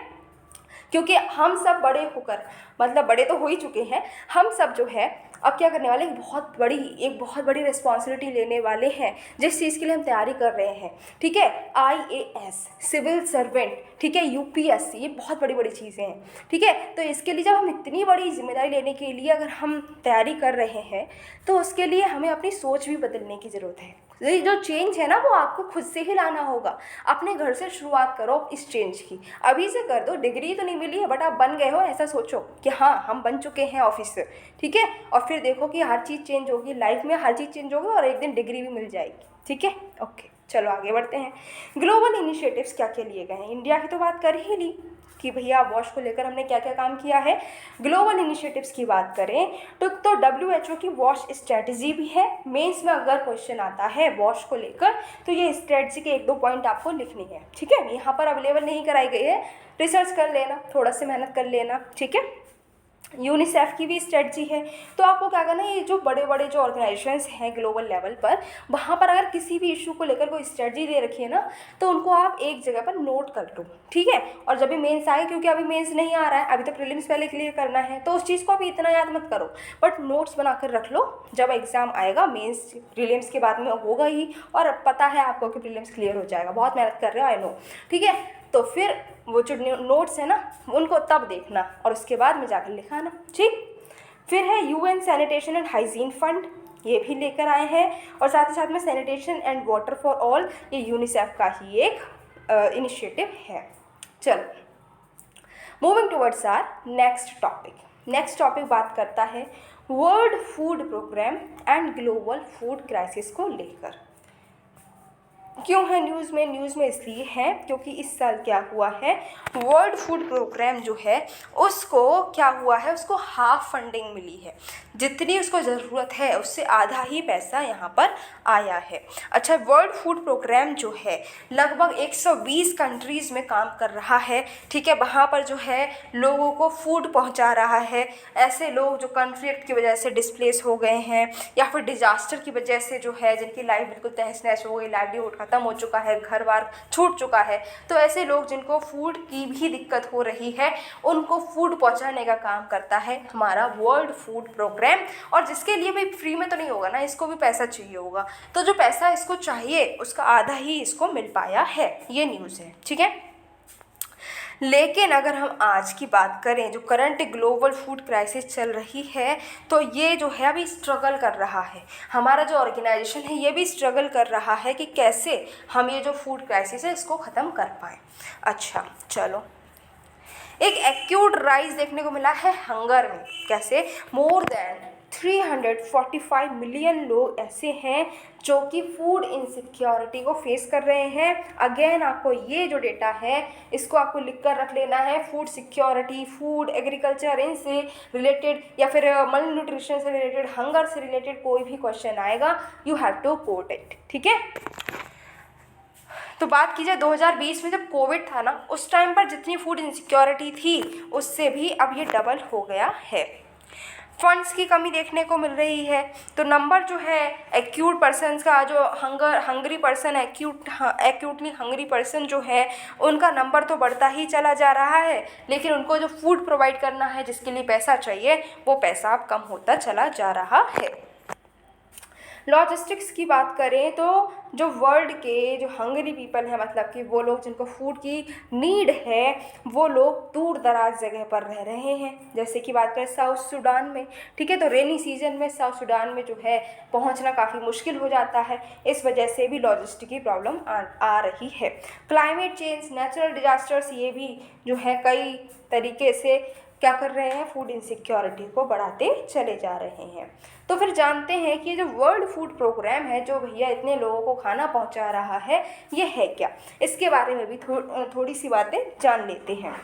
क्योंकि हम सब बड़े होकर, मतलब बड़े तो हो ही चुके हैं, हम सब जो है अब क्या करने वाले, एक बहुत बड़ी रिस्पॉन्सिबिलिटी लेने वाले हैं, जिस चीज़ के लिए हम तैयारी कर रहे हैं, ठीक है। IAS, सिविल सर्वेंट, ठीक है, UPSC, ये बहुत बड़ी बड़ी चीज़ें हैं, ठीक है। तो इसके लिए जब हम इतनी बड़ी जिम्मेदारी लेने के लिए अगर हम तैयारी कर रहे हैं, तो उसके लिए हमें अपनी सोच भी बदलने की ज़रूरत है। ये जो चेंज है ना, वो आपको खुद से ही लाना होगा। अपने घर से शुरुआत करो इस चेंज की, अभी से कर दो। डिग्री तो नहीं मिली है, बट आप बन गए हो, ऐसा सोचो कि हाँ हम बन चुके हैं ऑफिसर, ठीक है। और फिर देखो कि हर चीज़ चेंज होगी, लाइफ में हर चीज़ चेंज होगी, और एक दिन डिग्री भी मिल जाएगी, ठीक है। ओके, चलो आगे बढ़ते हैं। ग्लोबल इनिशिएटिव्स क्या क्या लिए गए हैं, इंडिया की तो बात कर ही ली कि भैया वॉश को लेकर हमने क्या क्या काम किया है। ग्लोबल इनिशिएटिव्स की बात करें तो WHO की वॉश स्ट्रेटजी भी है। मेंस में अगर क्वेश्चन आता है वॉश को लेकर, तो ये स्ट्रेटजी के 1-2 पॉइंट आपको लिखनी है, ठीक है। यहाँ पर अवेलेबल नहीं कराई गई है, रिसर्च कर लेना, थोड़ा सा मेहनत कर लेना, ठीक है। यूनिसेफ की भी स्ट्रेटजी है। तो आपको क्या करना है, ये जो बड़े बड़े जो ऑर्गेनाइजेशंस हैं ग्लोबल लेवल पर, वहाँ पर अगर किसी भी इशू को लेकर कोई स्ट्रेटजी दे रखी है ना, तो उनको आप एक जगह पर नोट कर लो, ठीक है। और जब भी मेंस आए, क्योंकि अभी मेंस नहीं आ रहा है, अभी तो प्रीलिम्स पहले क्लियर करना है, तो उस चीज़ को अभी इतना याद मत करो, बट नोट्स बना कर रख लो। जब एग्ज़ाम आएगा, मेंस प्रीलिम्स के बाद में होगा ही, और पता है आपको कि प्रीलिम्स क्लियर हो जाएगा, बहुत मेहनत कर रहे हो, आई नो, ठीक है। तो फिर वो जो नोट्स है ना, उनको तब देखना, और उसके बाद में जाकर लिखाना, ठीक। फिर है UN sanitation and hygiene fund, ये भी लेकर आए हैं, और साथ ही साथ में sanitation and water for all, ये यूनिसेफ का ही एक इनिशिएटिव है। चलो moving towards our next topic बात करता है world food programme and global food crisis को लेकर। क्यों है न्यूज़ में इसलिए है क्योंकि इस साल क्या हुआ है, वर्ल्ड फूड प्रोग्राम जो है उसको क्या हुआ है, उसको हाफ फंडिंग मिली है। जितनी उसको ज़रूरत है उससे आधा ही पैसा यहाँ पर आया है। अच्छा, वर्ल्ड फूड प्रोग्राम जो है लगभग 120 कंट्रीज़ में काम कर रहा है, ठीक है। वहाँ पर जो है लोगों को फूड पहुँचा रहा है। ऐसे लोग जो कॉन्फ्लिक्ट की वजह से डिस्प्लेस हो गए हैं, या फिर डिजास्टर की वजह से जो है जिनकी लाइफ बिल्कुल तहस नहस हो गई, लाइवलीहुड खत्म हो चुका है, घर बार छूट चुका है, तो ऐसे लोग जिनको फूड की भी दिक्कत हो रही है, उनको फूड पहुंचाने का काम करता है हमारा वर्ल्ड फूड प्रोग्राम। और जिसके लिए भी फ्री में तो नहीं होगा ना, इसको भी पैसा चाहिए होगा, तो जो पैसा इसको चाहिए उसका आधा ही इसको मिल पाया है, ये न्यूज़ है, ठीक है। लेकिन अगर हम आज की बात करें, जो करंट ग्लोबल फूड क्राइसिस चल रही है, तो ये जो है अभी स्ट्रगल कर रहा है। हमारा जो ऑर्गेनाइजेशन है ये भी स्ट्रगल कर रहा है कि कैसे हम ये जो फूड क्राइसिस है इसको ख़त्म कर पाएँ। अच्छा चलो, एक एक्यूट राइज देखने को मिला है हंगर में। कैसे? मोर देन 345 मिलियन लोग ऐसे हैं जो कि फूड इनसिक्योरिटी को फेस कर रहे हैं। अगेन आपको ये जो डेटा है इसको आपको लिख कर रख लेना है। फूड सिक्योरिटी, फूड एग्रीकल्चर, इनसे रिलेटेड या फिर मल न्यूट्रिशन से रिलेटेड, हंगर से रिलेटेड कोई भी क्वेश्चन आएगा, you have to quote it, ठीक है। तो बात की जाए 2020 में जब कोविड था ना, उस टाइम पर जितनी फूड इनसिक्योरिटी थी उससे भी अब ये डबल हो गया है। फंड्स की कमी देखने को मिल रही है। तो नंबर जो है एक्यूट पर्सनस का, जो Hungary person, actually Hungary person जो है उनका नंबर तो बढ़ता ही चला जा रहा है, लेकिन उनको जो फूड प्रोवाइड करना है, जिसके लिए पैसा चाहिए, वो पैसा अब कम होता चला जा रहा है। लॉजिस्टिक्स की बात करें तो जो वर्ल्ड के जो हंगरी पीपल हैं, मतलब कि वो लोग जिनको फूड की नीड है, वो लोग दूर दराज जगह पर रह रहे हैं। जैसे कि बात करें साउथ सूडान में, ठीक है, तो रेनी सीजन में साउथ सूडान में जो है पहुंचना काफ़ी मुश्किल हो जाता है। इस वजह से भी लॉजिस्टिक की प्रॉब्लम आ रही है। क्लाइमेट चेंज, नेचुरल डिजास्टर्स, ये भी जो है कई तरीके से क्या कर रहे हैं, फूड इनसिक्योरिटी को बढ़ाते चले जा रहे हैं। तो फिर जानते हैं कि जो वर्ल्ड फूड प्रोग्राम है, जो भैया इतने लोगों को खाना पहुंचा रहा है, ये है क्या, इसके बारे में भी थोड़ी सी बातें जान लेते हैं।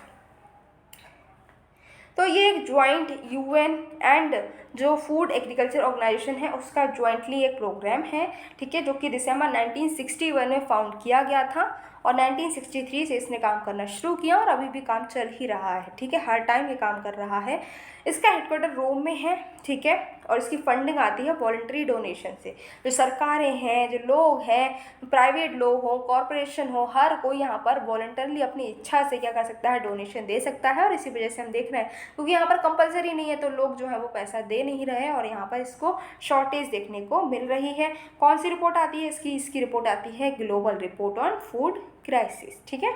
तो ये एक ज्वाइंट यूएन एंड जो फूड एग्रीकल्चर ऑर्गेनाइजेशन है उसका ज्वाइंटली एक प्रोग्राम है, ठीक है, जो कि दिसंबर 1961 में फाउंड किया गया था और 1963 से इसने काम करना शुरू किया और अभी भी काम चल ही रहा है, ठीक है, हर टाइम ये काम कर रहा है। इसका हेडक्वार्टर रोम में है, ठीक है, और इसकी फंडिंग आती है वॉलंटरी डोनेशन से। जो सरकारें हैं, जो लोग हैं, प्राइवेट लोग हो, कॉरपोरेशन हो, हर कोई यहाँ पर वॉलंटरली अपनी इच्छा से क्या कर सकता है, डोनेशन दे सकता है। और इसी वजह से हम देख रहे हैं, क्योंकि यहाँ पर कंपलसरी नहीं है तो लोग जो है वो पैसा दे नहीं रहे हैं और यहाँ पर इसको शॉर्टेज देखने को मिल रही है। कौन सी रिपोर्ट आती है इसकी रिपोर्ट आती है global report on food crisis, ठीक है।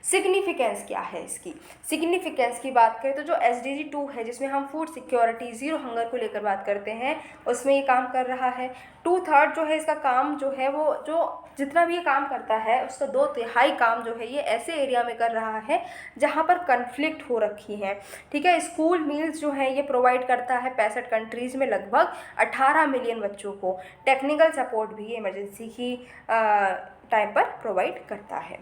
सिग्निफिकेंस क्या है इसकी, सिग्निफिकेंस की बात करें तो जो SDG 2 है, जिसमें हम फूड सिक्योरिटी, ज़ीरो हंगर को लेकर बात करते हैं, उसमें ये काम कर रहा है। 2/3 जो है इसका काम जो है वो जो जितना भी ये काम करता है उसका 2/3 काम जो है ये ऐसे एरिया में कर रहा है जहाँ पर कन्फ्लिक्ट हो रखी है, ठीक है। स्कूल मील्स जो है ये प्रोवाइड करता है 65 कंट्रीज़ में लगभग 18 मिलियन बच्चों को। टेक्निकल सपोर्ट भी ये इमरजेंसी की टाइम पर प्रोवाइड करता है।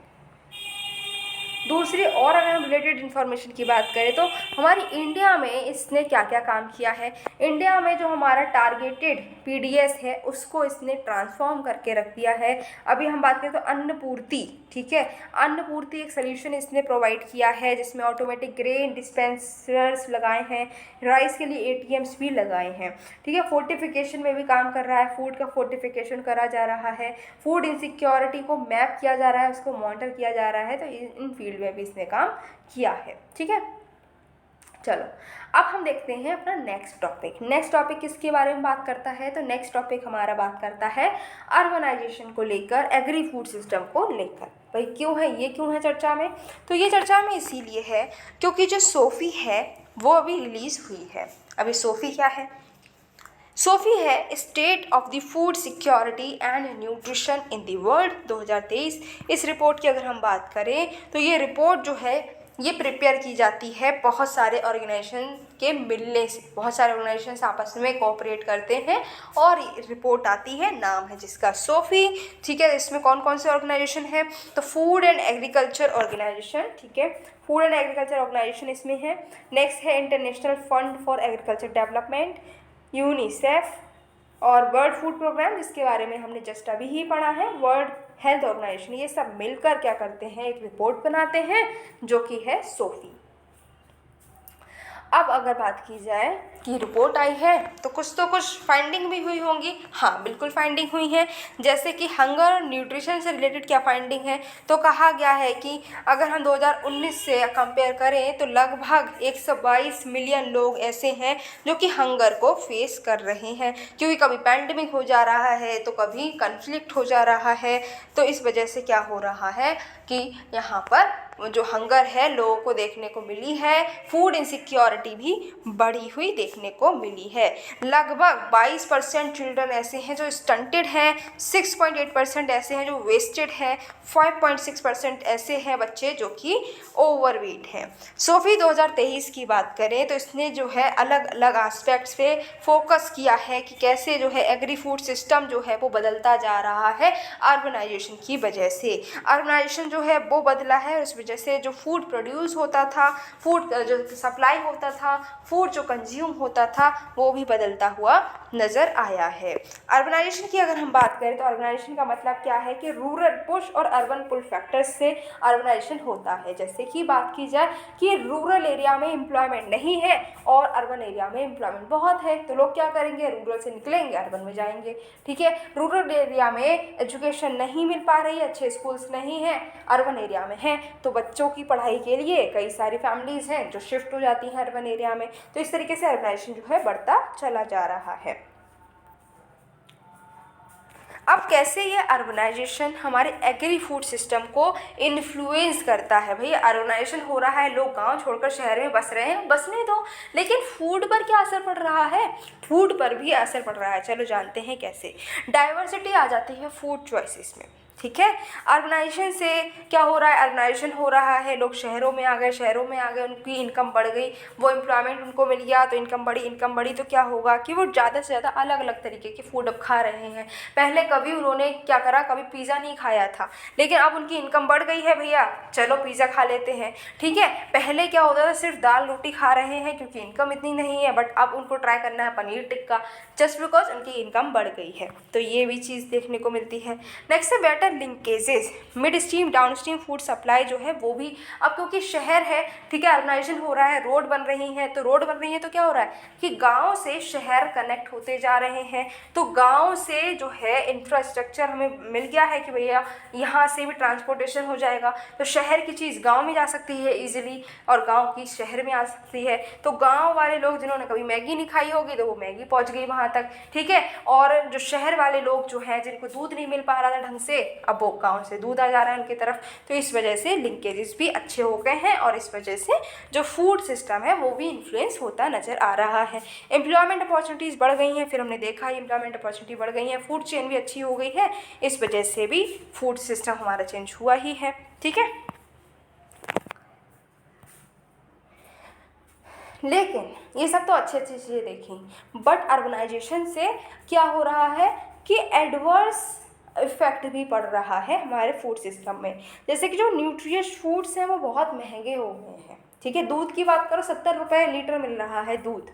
दूसरी और अगर हम रिलेटेड इन्फॉर्मेशन की बात करें तो हमारी इंडिया में इसने क्या क्या काम किया है। इंडिया में जो हमारा टारगेटेड PDS है उसको इसने ट्रांसफॉर्म करके रख दिया है। अभी हम बात करें तो अन्नपूर्ति, ठीक है, अन्नपूर्ति एक सोल्यूशन इसने प्रोवाइड किया है जिसमें ऑटोमेटिक ग्रेन डिस्पेंसर्स लगाए हैं, राइस के लिए ATMs भी लगाए हैं, ठीक है। फोर्टिफिकेशन में भी काम कर रहा है, फूड का फोर्टिफिकेशन करा जा रहा है, फूड इनसिक्योरिटी को मैप किया जा रहा है, उसको मॉनिटर किया जा रहा है, तो इन फील्ड में भी इसने काम किया है, ठीक है। चलो अब हम देखते हैं अपना नेक्स्ट टॉपिक किसके बारे में बात करता है, तो नेक्स्ट टॉपिक हमारा बात करता है अर्बनाइजेशन को लेकर, एग्री फूड सिस्टम को लेकर। भाई क्यों है चर्चा में, तो ये चर्चा में इसीलिए है क्योंकि जो सोफी है वो अभी रिलीज़ हुई है। अभी सोफी क्या है, सोफी है state of the food security and nutrition in the world 2023। इस रिपोर्ट की अगर हम बात करें तो ये रिपोर्ट जो है ये प्रिपेयर की जाती है बहुत सारे ऑर्गेनाइजेशन के मिलने से, बहुत सारे ऑर्गेनाइजेशन आपस में कोऑपरेट करते हैं और रिपोर्ट आती है, नाम है जिसका सोफी, ठीक है। इसमें कौन कौन से ऑर्गेनाइजेशन है, तो फूड एंड एग्रीकल्चर ऑर्गेनाइजेशन, ठीक है, फूड एंड एग्रीकल्चर ऑर्गेनाइजेशन इसमें है। नेक्स्ट है international fund for agriculture development, UNICEF और वर्ल्ड फूड प्रोग्राम जिसके बारे में हमने जस्ट अभी ही पढ़ा है, वर्ल्ड हेल्थ ऑर्गेनाइजेशन। ये सब मिलकर क्या करते हैं, एक रिपोर्ट बनाते हैं जो कि है सोफी। अब अगर बात की जाए कि रिपोर्ट आई है तो कुछ फाइंडिंग भी हुई होंगी, हाँ बिल्कुल फाइंडिंग हुई है। जैसे कि हंगर और न्यूट्रिशन से रिलेटेड क्या फाइंडिंग है, तो कहा गया है कि अगर हम 2019 से कंपेयर करें तो लगभग 122 मिलियन लोग ऐसे हैं जो कि हंगर को फेस कर रहे हैं, क्योंकि कभी पैंडमिक हो जा रहा है तो कभी कन्फ्लिक्ट हो जा रहा है। तो इस वजह से क्या हो रहा है कि यहाँ पर जो हंगर है लोगों को देखने को मिली है, फूड इनसिक्योरिटी भी बढ़ी हुई देखने को मिली है। लगभग 22% चिल्ड्रन ऐसे हैं जो स्टंटेड हैं, 6.8% ऐसे हैं जो वेस्टेड हैं, 5.6% ऐसे हैं बच्चे जो कि ओवरवेट हैं। सोफी 2023 की बात करें तो इसने जो है अलग अलग एस्पेक्ट्स पे फोकस किया है कि कैसे जो है एग्री फूड सिस्टम जो है वो बदलता जा रहा है अर्बनाइजेशन की वजह से। अर्बनाइजेशन जो है वो बदला है, उस वजह से जो फूड प्रोड्यूस होता था, फूड जो सप्लाई होता था, फूड जो कंज्यूम होता था, वो भी बदलता हुआ नज़र आया है। अर्बनाइजेशन की अगर हम बात करें तो अर्बनाइजेशन का मतलब क्या है कि रूरल पुश और अर्बन पुल फैक्टर्स से अर्बनाइजेशन होता है। जैसे कि बात की जाए कि रूरल एरिया में एम्प्लॉयमेंट नहीं है और अर्बन एरिया में एम्प्लॉयमेंट बहुत है, तो लोग क्या करेंगे, रूरल से निकलेंगे अर्बन में जाएंगे, ठीक है। रूरल एरिया में एजुकेशन नहीं मिल पा रही, अच्छे स्कूल्स नहीं हैं, अर्बन एरिया में हैं, तो बच्चों की पढ़ाई के लिए कई सारी फैमिलीज़ हैं जो शिफ्ट हो जाती हैं अर्बन एरिया में। तो इस तरीके से अर्बनाइजेशन जो है बढ़ता चला जा रहा है। अब कैसे ये अर्बनाइजेशन हमारे एग्री फूड सिस्टम को इन्फ्लुएंस करता है। भैया अर्बनाइजेशन हो रहा है, लोग गांव छोड़कर शहर में बस रहे हैं, बसने दो, लेकिन फूड पर क्या असर पड़ रहा है, फूड पर भी असर पड़ रहा है। चलो जानते हैं कैसे। डाइवर्सिटी आ जाती है फूड चॉइसेस में, ठीक है। अर्बनाइजेशन से क्या हो रहा है, अर्बनाइजेशन हो रहा है, लोग शहरों में आ गए, शहरों में आ गए, उनकी इनकम बढ़ गई, वो एम्प्लॉयमेंट उनको मिल गया तो इनकम बढ़ी, इनकम बढ़ी तो क्या होगा कि वो ज़्यादा से ज़्यादा अलग अलग तरीके के फूड अब खा रहे हैं। पहले कभी उन्होंने क्या करा, कभी पिज़्ज़ा नहीं खाया था, लेकिन अब उनकी इनकम बढ़ गई है, भैया चलो पिज़्ज़ा खा लेते हैं, ठीक है। पहले क्या होता था, सिर्फ दाल रोटी खा रहे हैं क्योंकि इनकम इतनी नहीं है, बट अब उनको ट्राई करना है पनीर टिक्का, जस्ट बिकॉज उनकी इनकम बढ़ गई है। तो ये भी चीज़ देखने को मिलती है। नेक्स्ट है better linkages, mid stream down stream food supply जो है वो भी अब क्योंकि शहर है, ठीक है, अर्बनाइजेशन हो रहा है, रोड बन रही हैं, तो रोड बन रही है तो क्या हो रहा है कि गांव से शहर कनेक्ट होते जा रहे हैं। तो गांव से जो है इंफ्रास्ट्रक्चर हमें मिल गया है कि भैया यहाँ से भी ट्रांसपोर्टेशन हो जाएगा, तो शहर की चीज़ गाँव में जा सकती है ईजिली और गाँव की शहर में आ सकती है। तो गाँव वाले लोग जिन्होंने कभी मैगी नहीं खाई होगी तो वो मैगी पहुँच गई वहाँ तक, ठीक है। और जो शहर वाले लोग जो हैं जिनको दूध नहीं मिल पा रहा था ढंग से, अब वो गाँव से दूध आ जा रहा है उनकी तरफ। तो इस वजह से लिंकेजेस भी अच्छे हो गए हैं और इस वजह से जो फूड सिस्टम है वो भी इन्फ्लुएंस होता नज़र आ रहा है। एम्प्लॉयमेंट अपॉर्चुनिटीज़ बढ़ गई हैं, फिर हमने देखा ही एम्प्लॉयमेंट अपॉर्चुनिटी बढ़ गई हैं, फूड चेन भी अच्छी हो गई है, इस वजह से भी फूड सिस्टम हमारा चेंज हुआ ही है, ठीक है। लेकिन ये सब तो अच्छी अच्छी चीज़ें देखी, बट अर्बनाइजेशन से क्या हो रहा है कि एडवर्स इफेक्ट भी पड़ रहा है हमारे फूड सिस्टम में। जैसे कि जो न्यूट्रिशियस फूड्स हैं वो बहुत महंगे हो गए हैं, ठीक है। दूध की बात करो, 70 रुपये लीटर मिल रहा है दूध,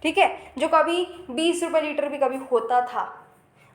ठीक है, जो कभी 20 रुपये लीटर भी कभी होता था,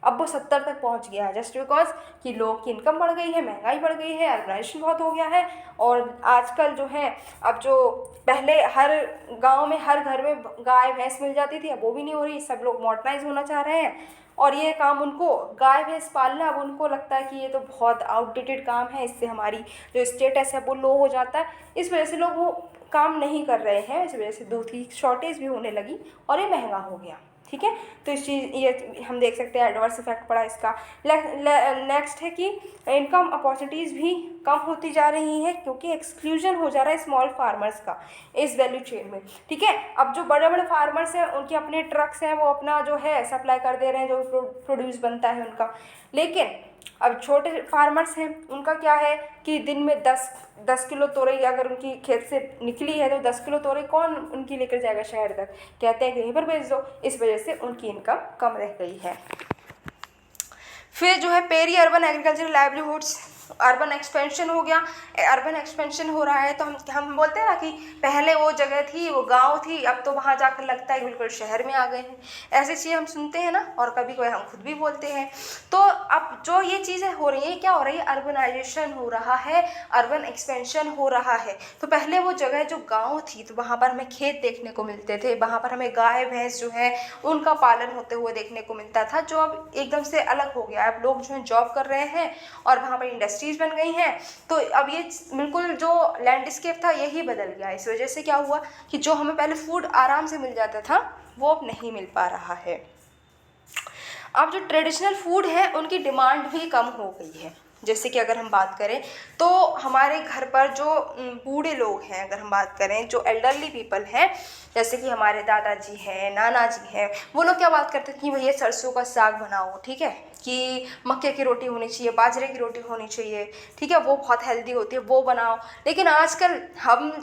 अब वो 70 तक पहुंच गया है, जस्ट बिकॉज कि लोग की इनकम बढ़ गई है, महंगाई बढ़ गई है, अर्बनाइजेशन बहुत हो गया है। और आजकल जो है, अब जो पहले हर गांव में हर घर में गाय भैंस मिल जाती थी, अब वो भी नहीं हो रही, सब लोग मॉडर्नाइज होना चाह रहे हैं और ये काम उनको गाय भैंस पालना अब उनको लगता है कि ये तो बहुत आउटडेटेड काम है, इससे हमारी जो स्टेटस है वो लो हो जाता है, इस वजह से लोग वो काम नहीं कर रहे हैं, इस वजह से दूध की शॉर्टेज भी होने लगी और ये महंगा हो गया, ठीक है। तो इस चीज़ ये हम देख सकते हैं एडवर्स इफेक्ट पड़ा इसका। नेक्स्ट है कि इनकम अपॉर्चुनिटीज़ भी कम होती जा रही हैं क्योंकि एक्सक्लूजन हो जा रहा है स्मॉल फार्मर्स का इस वैल्यू चेन में, ठीक है। अब जो बड़े बड़े फार्मर्स हैं उनके अपने ट्रक्स हैं, वो अपना जो है सप्लाई कर दे रहे हैं जो प्रोड्यूस बनता है उनका, लेकिन अब छोटे फार्मर्स हैं उनका क्या है कि दिन में 10 किलो तोरई अगर उनकी खेत से निकली है तो 10 किलो तोरई कौन उनकी लेकर जाएगा शहर तक, कहते हैं कि यहीं पर बेच दो, इस वजह से उनकी इनकम कम रह गई है। फिर जो है peri urban agricultural livelihoods, urban expansion हो गया, अर्बन एक्सपेंशन हो रहा है तो हम बोलते हैं ना कि पहले वो जगह थी, वो गांव थी, अब तो वहाँ जाकर लगता है बिल्कुल शहर में आ गए हैं, ऐसी चीज़ें हम सुनते हैं ना, और कभी कभी हम खुद भी बोलते हैं। तो अब जो ये चीज़ें हो रही हैं, क्या हो रही है, अर्बनाइजेशन हो रहा है, अर्बन एक्सपेंशन हो रहा है। तो पहले वो जगह जो गाँव थी तो वहाँ पर हमें खेत देखने को मिलते थे, वहाँ पर हमें गाय भैंस जो है उनका पालन होते हुए देखने को मिलता था, जो अब एकदम से अलग हो गया है। अब लोग जो है जॉब कर रहे हैं और वहाँ पर इंडस्ट्रीज बन गई हैं, तो अब ये बिल्कुल जो लैंडस्केप था यही बदल गया। इस वजह से क्या हुआ कि जो हमें पहले फूड आराम से मिल जाता था वो अब नहीं मिल पा रहा है। अब जो ट्रेडिशनल फूड है उनकी डिमांड भी कम हो गई है। जैसे कि अगर हम बात करें तो हमारे घर पर जो बूढ़े लोग हैं, अगर हम बात करें जो एल्डरली पीपल हैं, जैसे कि हमारे दादाजी हैं, नाना जी हैं, वो लोग क्या बात करते हैं कि भैया सरसों का साग बनाओ, ठीक है, कि मक्के की रोटी होनी चाहिए, बाजरे की रोटी होनी चाहिए, ठीक है, वो बहुत हेल्दी होती है, वो बनाओ। लेकिन आजकल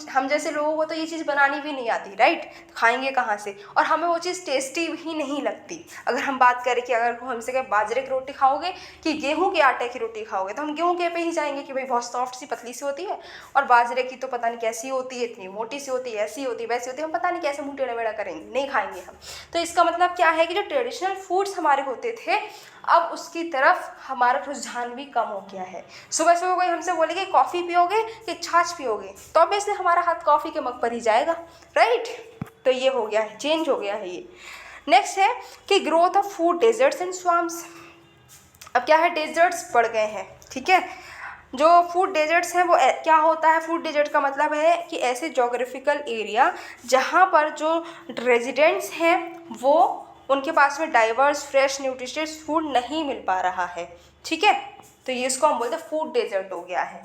हम जैसे लोगों को तो ये चीज़ बनानी भी नहीं आती, राइट, खाएंगे कहाँ से, और हमें वो चीज़ टेस्टी भी नहीं लगती। अगर हम बात करें कि अगर हमसे कहें बाजरे की रोटी खाओगे कि गेहूँ के आटे की रोटी खाओगे, तो हम गेहूँ के पे ही जाएंगे कि भाई बहुत सॉफ्ट सी पतली सी होती है, और बाजरे की तो पता नहीं कैसी होती है, इतनी मोटी सी होती है, ऐसी होती है, वैसी होती है, हम पता नहीं कैसे मुँह टेढ़ा मेढ़ा करेंगे, नहीं खाएंगे हम। तो इसका मतलब क्या है कि जो ट्रेडिशनल फूड्स हमारे होते थे अब उसकी तरफ हमारा रुझान भी कम हो गया है। सुबह सुबह कोई हमसे बोलेगा कॉफ़ी पियोगे कि छाछ पियोगे, तो ऑब्वियसली हमारा हाथ कॉफ़ी के मग पर ही जाएगा, राइट। तो ये हो गया है, चेंज हो गया है ये। नेक्स्ट है कि growth of food deserts and swamps. अब क्या है, डेजर्ट्स बढ़ गए हैं, ठीक है। जो फूड डेजर्ट्स हैं वो क्या होता है, फूड डेजर्ट का मतलब है कि ऐसे जोग्राफिकल एरिया जहाँ पर जो रेजिडेंट्स हैं वो उनके पास में डाइवर्स फ्रेश न्यूट्रिशियस फूड नहीं मिल पा रहा है, ठीक है। तो ये इसको हम बोलते हैं फूड डेजर्ट हो गया है।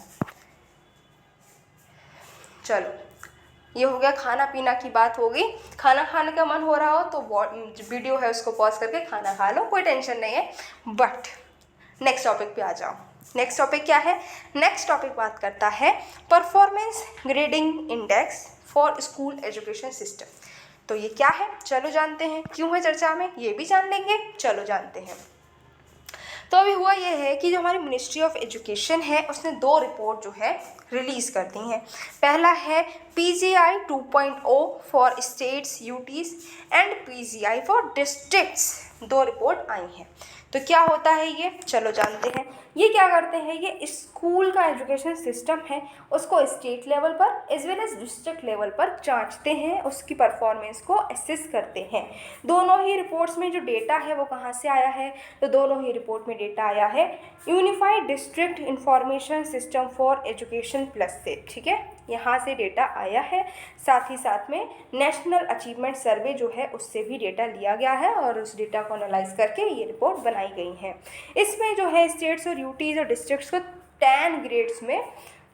चलो ये हो गया, खाना पीना की बात हो गई। खाना खाने का मन हो रहा हो तो वीडियो है उसको पॉज करके खाना खा लो, कोई टेंशन नहीं है। बट नेक्स्ट टॉपिक पे आ जाओ। नेक्स्ट टॉपिक क्या है? नेक्स्ट टॉपिक बात करता है performance grading index for school education system. तो ये क्या है, चलो जानते हैं। क्यों है चर्चा में, ये भी जान लेंगे, चलो जानते हैं। तो अभी हुआ ये है कि जो हमारी मिनिस्ट्री ऑफ एजुकेशन है उसने 2 रिपोर्ट जो है रिलीज़ कर दी हैं। पहला है PGI 2.0 for states UTs and PGI for districts, 2 report आई हैं। तो क्या होता है ये, चलो जानते हैं। ये क्या करते हैं, ये स्कूल का एजुकेशन सिस्टम है उसको स्टेट लेवल पर as well as district level पर जांचते हैं, उसकी परफॉर्मेंस को असेस करते हैं। दोनों ही रिपोर्ट्स में जो डेटा है वो कहाँ से आया है, तो दोनों ही रिपोर्ट में डेटा आया है unified district information system for education plus से, ठीक है, यहाँ से डेटा आया है। साथ ही साथ में नेशनल अचीवमेंट सर्वे जो है उससे भी डेटा लिया गया है और उस डेटा को एनालाइज करके ये रिपोर्ट बनाई गई है। इसमें जो है स्टेट्स और यूटीज़ और डिस्ट्रिक्ट्स को 10 ग्रेड्स में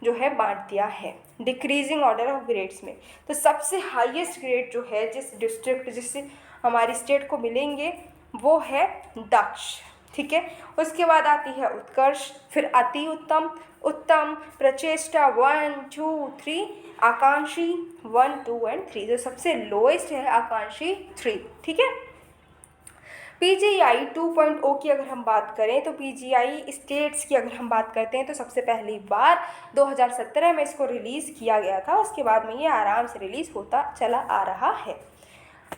जो है बांट दिया है, डिक्रीजिंग ऑर्डर ऑफ ग्रेड्स में। तो सबसे हाईएस्ट ग्रेड जो है जिस डिस्ट्रिक्ट जिससे हमारी स्टेट को मिलेंगे वो है दक्ष, ठीक है। उसके बाद आती है उत्कर्ष, फिर अति उत्तम, उत्तम, प्रचेष्टा 1, 2, 3, आकांक्षी 1, 2 एंड 3। जो सबसे लोएस्ट है आकांक्षी 3, ठीक है। PGI 2.0 की अगर हम बात करें तो PGI स्टेट्स की अगर हम बात करते हैं तो सबसे पहली बार 2017 में इसको रिलीज़ किया गया था। उसके बाद में ये आराम से रिलीज़ होता चला आ रहा है।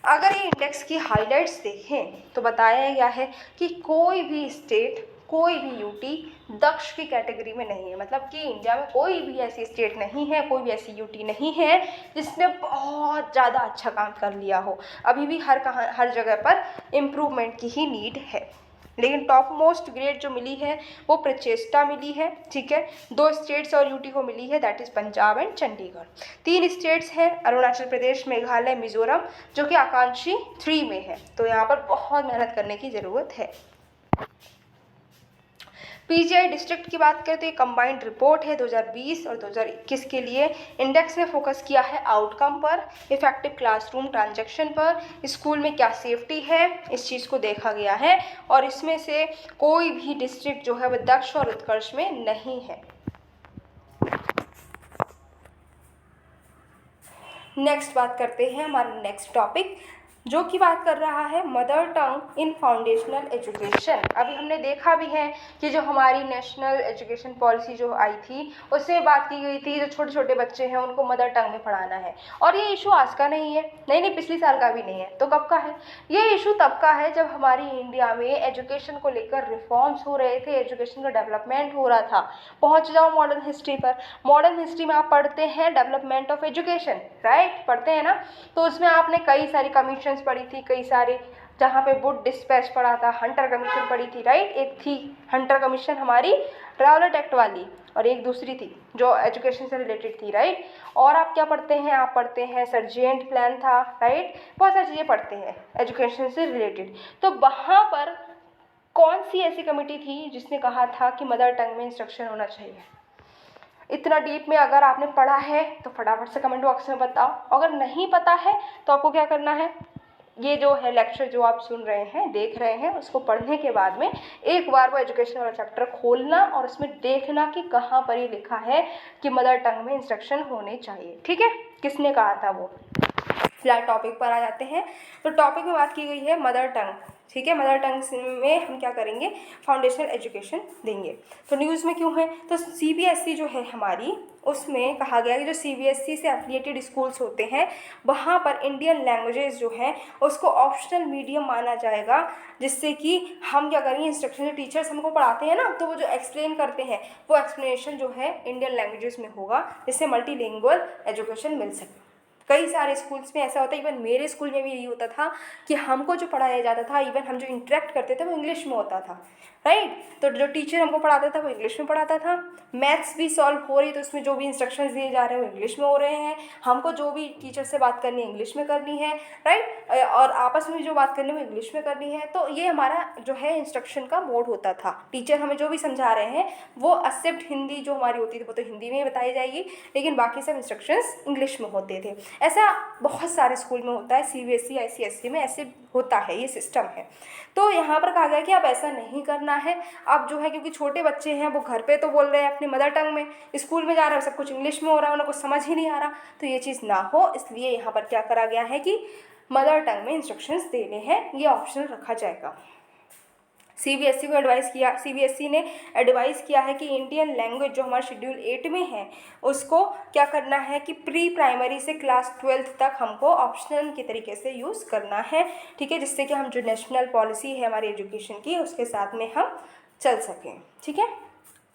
अगर ये इंडेक्स की हाइलाइट्स देखें तो बताया गया है कि कोई भी स्टेट, कोई भी यूटी दक्ष की कैटेगरी में नहीं है। मतलब कि इंडिया में कोई भी ऐसी स्टेट नहीं है, कोई भी ऐसी यूटी नहीं है जिसने बहुत ज़्यादा अच्छा काम कर लिया हो। अभी भी हर जगह पर इम्प्रूवमेंट की ही नीड है। लेकिन टॉप मोस्ट ग्रेड जो मिली है वो प्रचेष्टा मिली है, ठीक है। 2 स्टेट्स और यूटी को मिली है, that is Punjab and Chandigarh. 3 states हैं अरुणाचल प्रदेश, मेघालय, मिजोरम, जो कि आकांक्षी 3 में है। तो यहाँ पर बहुत मेहनत करने की ज़रूरत है। PGI डिस्ट्रिक्ट की बात करें तो ये कंबाइंड रिपोर्ट है 2020 और 2021 के लिए। इंडेक्स ने फोकस किया है आउटकम पर, इफेक्टिव क्लासरूम ट्रांजैक्शन पर, स्कूल में क्या सेफ्टी है इस चीज़ को देखा गया है। और इसमें से कोई भी डिस्ट्रिक्ट जो है वह दक्ष और उत्कर्ष में नहीं है। नेक्स्ट बात करते हैं हमारा नेक्स्ट टॉपिक, जो कि बात कर रहा है मदर टंग इन फाउंडेशनल एजुकेशन। अभी हमने देखा भी है कि जो हमारी नेशनल एजुकेशन पॉलिसी जो आई थी उसमें बात की गई थी जो छोटे छोटे बच्चे हैं उनको मदर टंग में पढ़ाना है। और ये इशू आज का नहीं है, नहीं पिछले साल का भी नहीं है, तो कब का है ये इशू? तब का है जब हमारी इंडिया में एजुकेशन को लेकर रिफॉर्म्स हो रहे थे, एजुकेशन का डेवलपमेंट हो रहा था। पहुँच जाओ मॉडर्न हिस्ट्री पर। मॉडर्न हिस्ट्री में आप पढ़ते हैं डेवलपमेंट ऑफ एजुकेशन, राइट, पढ़ते हैं ना। तो उसमें आपने कई सारी कमीशन पढ़ी थी, कई सारे, जहाँ पे वुड डिस्पैच पढ़ा था, हंटर कमीशन पढ़ी थी, राइट। एक थी हंटर कमीशन हमारी रावलेट एक्ट वाली और एक दूसरी थी जो एजुकेशन से रिलेटेड थी, राइट। और आप क्या पढ़ते हैं, आप पढ़ते हैं सर्जेंट प्लान था, राइट। बहुत सारी चीज़ें पढ़ते हैं एजुकेशन से रिलेटेड। तो वहाँ पर कौन सी ऐसी कमेटी थी जिसने कहा था कि मदर टंग में इंस्ट्रक्शन होना चाहिए? इतना डीप में अगर आपने पढ़ा है तो फटाफट से कमेंट बॉक्स में बताओ। अगर नहीं पता है तो आपको क्या करना है, ये जो है लेक्चर जो आप सुन रहे हैं, देख रहे हैं, उसको पढ़ने के बाद में एक बार वो एजुकेशन वाला चैप्टर खोलना और उसमें देखना कि कहाँ पर ये लिखा है कि मदर टंग में इंस्ट्रक्शन होने चाहिए, ठीक है। किसने कहा था वो? फिलहाल टॉपिक पर आ जाते हैं। तो टॉपिक में बात की गई है मदर टंग, ठीक है। मदर टंग में हम क्या करेंगे, फाउंडेशनल एजुकेशन देंगे। तो न्यूज़ में क्यों है, तो CBSE जो है हमारी, उसमें कहा गया कि जो CBSE से एफिलिएटेड स्कूल्स होते हैं वहाँ पर इंडियन लैंग्वेजेस जो है उसको ऑप्शनल मीडियम माना जाएगा, जिससे कि हम क्या करेंगे, इंस्ट्रक्शन जो टीचर्स हमको पढ़ाते हैं ना, तो वो जो एक्सप्लेन करते हैं वो एक्सप्लेनेशन जो है इंडियन लैंग्वेजेस में होगा, जिससे मल्टीलिंगुअल एजुकेशन मिल सके। कई सारे स्कूल्स में ऐसा होता है, इवन मेरे स्कूल में भी यही होता था कि हमको जो पढ़ाया जाता था, इवन हम जो इंटरेक्ट करते थे वो इंग्लिश में होता था, राइट। तो जो टीचर हमको पढ़ाता था वो इंग्लिश में पढ़ाता था। मैथ्स भी सॉल्व हो रही तो उसमें जो भी इंस्ट्रक्शंस दिए जा रहे हैं वो इंग्लिश में हो रहे हैं। हमको जो भी टीचर से बात करनी है इंग्लिश में करनी है, राइट। और आपस में जो बात करनी है वो इंग्लिश में करनी है। तो ये हमारा जो है इंस्ट्रक्शन का मोड होता था। टीचर हमें जो भी समझा रहे हैं वो एक्सेप्ट हिंदी जो हमारी होती थी वो तो हिंदी में ही बताई जाएगी, लेकिन बाकी सब इंस्ट्रक्शंस इंग्लिश में होते थे। ऐसा बहुत सारे स्कूल में होता है, CBSE ICSE में ऐसे होता है, ये सिस्टम है। तो यहाँ पर कहा गया कि अब ऐसा नहीं करना है। अब जो है क्योंकि छोटे बच्चे हैं वो घर पे तो बोल रहे हैं अपनी मदर टंग में, स्कूल में जा रहे हैं सब कुछ इंग्लिश में हो रहा है, उन्हें कुछ समझ ही नहीं आ रहा, तो ये चीज़ ना हो इसलिए यहाँ पर क्या करा गया है कि मदर टंग में इंस्ट्रक्शंस देने हैं, ये ऑप्शनल रखा जाएगा। CBSE को एडवाइस किया, CBSE ने एडवाइस किया है कि इंडियन लैंग्वेज जो हमारे शेड्यूल 8 में है उसको क्या करना है कि प्री प्राइमरी से क्लास 12th तक हमको ऑप्शनल के तरीके से यूज़ करना है, ठीक है, जिससे कि हम जो नेशनल पॉलिसी है हमारी एजुकेशन की उसके साथ में हम चल सकें, ठीक है।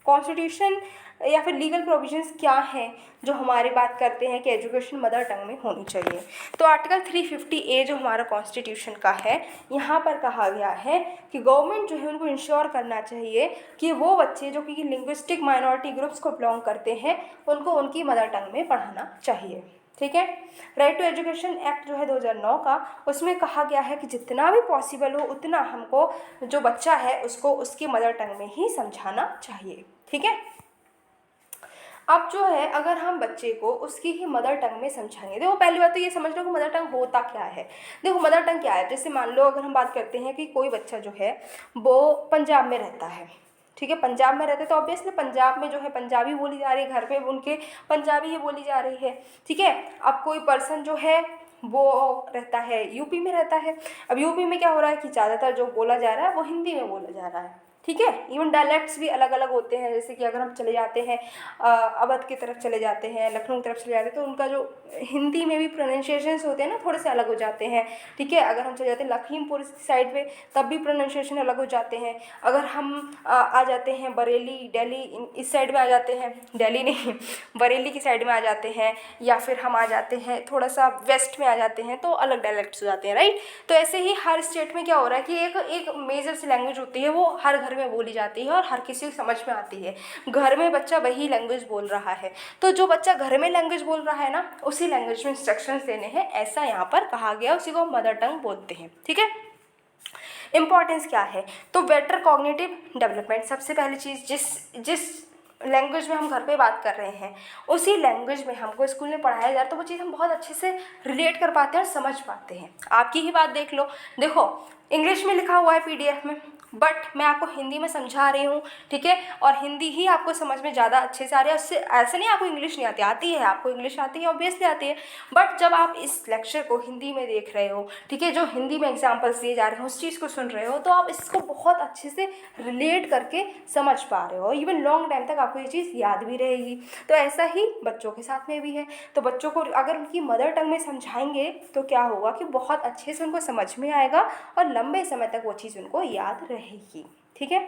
कॉन्स्टिट्यूशन या फिर लीगल प्रोविजंस क्या हैं जो हमारी बात करते हैं कि एजुकेशन मदर टंग में होनी चाहिए। तो आर्टिकल 350A जो हमारा कॉन्स्टिट्यूशन का है, यहाँ पर कहा गया है कि गवर्नमेंट जो है उनको इंश्योर करना चाहिए कि वो बच्चे जो कि लिंग्विस्टिक माइनॉरिटी ग्रुप्स को बिलोंग करते हैं उनको उनकी मदर टंग में पढ़ाना चाहिए, ठीक है। राइट टू एजुकेशन एक्ट जो है 2009 का, उसमें कहा गया है कि जितना भी पॉसिबल हो उतना हमको जो बच्चा है उसको उसकी मदर टंग में ही समझाना चाहिए, ठीक है। अब जो है अगर हम बच्चे को उसकी ही मदर टंग में समझाएंगे, देखो पहली बात तो ये समझ लो कि मदर टंग होता क्या है। देखो मदर टंग क्या है, जैसे मान लो अगर हम बात करते हैं कि कोई बच्चा जो है वो पंजाब में रहता है, ठीक है, पंजाब में रहते हैं तो ऑब्वियसली पंजाब में जो है पंजाबी बोली जा रही है, घर पे उनके पंजाबी ही बोली जा रही है, ठीक है। अब कोई पर्सन जो है वो रहता है यूपी में रहता है, अब यूपी में क्या हो रहा है कि ज़्यादातर जो बोला जा रहा है वो हिंदी में बोला जा रहा है, ठीक है। इवन डायलेक्ट्स भी अलग अलग होते हैं, जैसे कि अगर हम चले जाते हैं अवध की तरफ चले जाते हैं, लखनऊ की तरफ चले जाते हैं तो उनका जो हिंदी में भी प्रोनाउंसिएशंस होते हैं ना थोड़े से अलग हो जाते हैं, ठीक है। अगर हम चले जाते हैं लखीमपुर साइड पे तब भी प्रोनाउंसिएशन अलग हो जाते हैं। अगर हम आ जाते हैं बरेली दिल्ली इस साइड में आ जाते हैं, दिल्ली नहीं बरेली की साइड में आ जाते हैं, या फिर हम आ जाते हैं थोड़ा सा वेस्ट में आ जाते हैं तो अलग डायलेक्ट्स हो जाते हैं, राइट। तो ऐसे ही हर स्टेट में क्या हो रहा है कि एक मेजर सी लैंग्वेज होती है वो हर घर में बोली जाती है और हर किसी को समझ में आती है। घर में बच्चा वही लैंग्वेज बोल रहा है, तो जो बच्चा घर में लैंग्वेज बोल रहा है ना उसी लैंग्वेज में इंस्ट्रक्शंस देने हैं, ऐसा यहाँ पर कहा गया, उसी को मदर टंग बोलते हैं, ठीक है। इम्पॉर्टेंस क्या है, तो बेटर कॉग्निटिव डेवलपमेंट, सबसे पहली चीज़ जिस लैंग्वेज में हम घर पे बात कर रहे हैं उसी लैंग्वेज में हमको स्कूल में पढ़ाया जाए तो वो चीज़ हम बहुत अच्छे से रिलेट कर पाते हैं और समझ पाते हैं। आपकी ही बात देख लो, देखो इंग्लिश में लिखा हुआ है PDF में, बट मैं आपको हिंदी में समझा रही हूँ, ठीक है, और हिंदी ही आपको समझ में ज़्यादा अच्छे से आ रही है। उससे ऐसे नहीं आपको इंग्लिश नहीं आती, आती है, आपको इंग्लिश आती है, ऑब्वियसली आती है, बट जब आप इस लेक्चर को हिंदी में देख रहे हो, ठीक है, जो हिंदी में एग्जाम्पल्स दिए जा रहे हैं उस चीज़ को सुन रहे हो तो आप इसको बहुत अच्छे से रिलेट करके समझ पा रहे हो, इवन लॉन्ग टाइम तक आपको ये चीज़ याद भी रहेगी। तो ऐसा ही बच्चों के साथ में भी है, तो बच्चों को अगर उनकी मदर टंग में समझाएंगे तो क्या होगा कि बहुत अच्छे से उनको समझ में आएगा और लंबे समय तक वो चीज़ उनको याद रहेगी, ठीक है।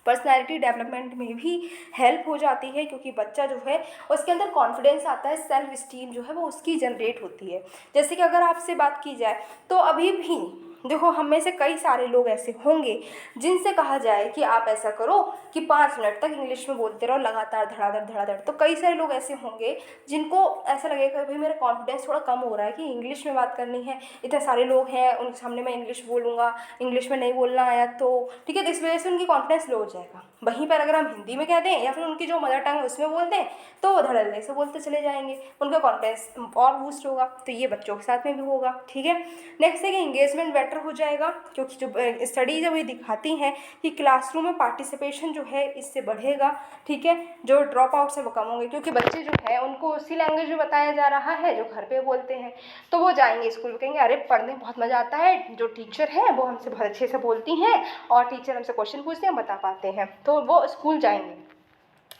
पर्सनैलिटी डेवलपमेंट में भी हेल्प हो जाती है क्योंकि बच्चा जो है उसके अंदर कॉन्फिडेंस आता है, सेल्फ स्टीम जो है वो उसकी जनरेट होती है। जैसे कि अगर आपसे बात की जाए तो अभी भी देखो हम में से कई सारे लोग ऐसे होंगे जिनसे कहा जाए कि आप ऐसा करो कि 5 मिनट तक इंग्लिश में बोलते रहो लगातार धड़ाधड़, तो कई सारे लोग ऐसे होंगे जिनको ऐसा लगेगा कि भाई मेरा कॉन्फिडेंस थोड़ा कम हो रहा है कि इंग्लिश में बात करनी है, इतने सारे लोग हैं उनके सामने मैं इंग्लिश बोलूँगा, इंग्लिश में नहीं बोलना आया तो, ठीक है, तो इस वजह से उनकी कॉन्फिडेंस लो हो जाएगा। वहीं पर अगर हम हिंदी में कह दें या फिर उनकी जो मदर टंग है उसमें बोल दें तो वो धड़ल्ले से बोलते चले जाएंगे, उनका कॉन्फिडेंस और बूस्ट होगा। तो ये बच्चों के साथ में भी होगा, ठीक है। नेक्स्ट है कि इंगेजमेंट बेटर हो जाएगा क्योंकि जो स्टडीज अभी दिखाती हैं कि क्लासरूम में पार्टिसिपेशन जो है इससे बढ़ेगा, ठीक है, जो ड्रॉप आउट्स है वो कम होंगे क्योंकि बच्चे जो है उनको उसी लैंग्वेज में बताया जा रहा है जो घर पे बोलते हैं, तो वो जाएंगे स्कूल में कहेंगे अरे पढ़ने में बहुत मज़ा आता है, जो टीचर हैं वो हमसे बहुत अच्छे से बोलती हैं और टीचर हमसे क्वेश्चन पूछते हैं बता पाते हैं, तो वो स्कूल जाएंगे।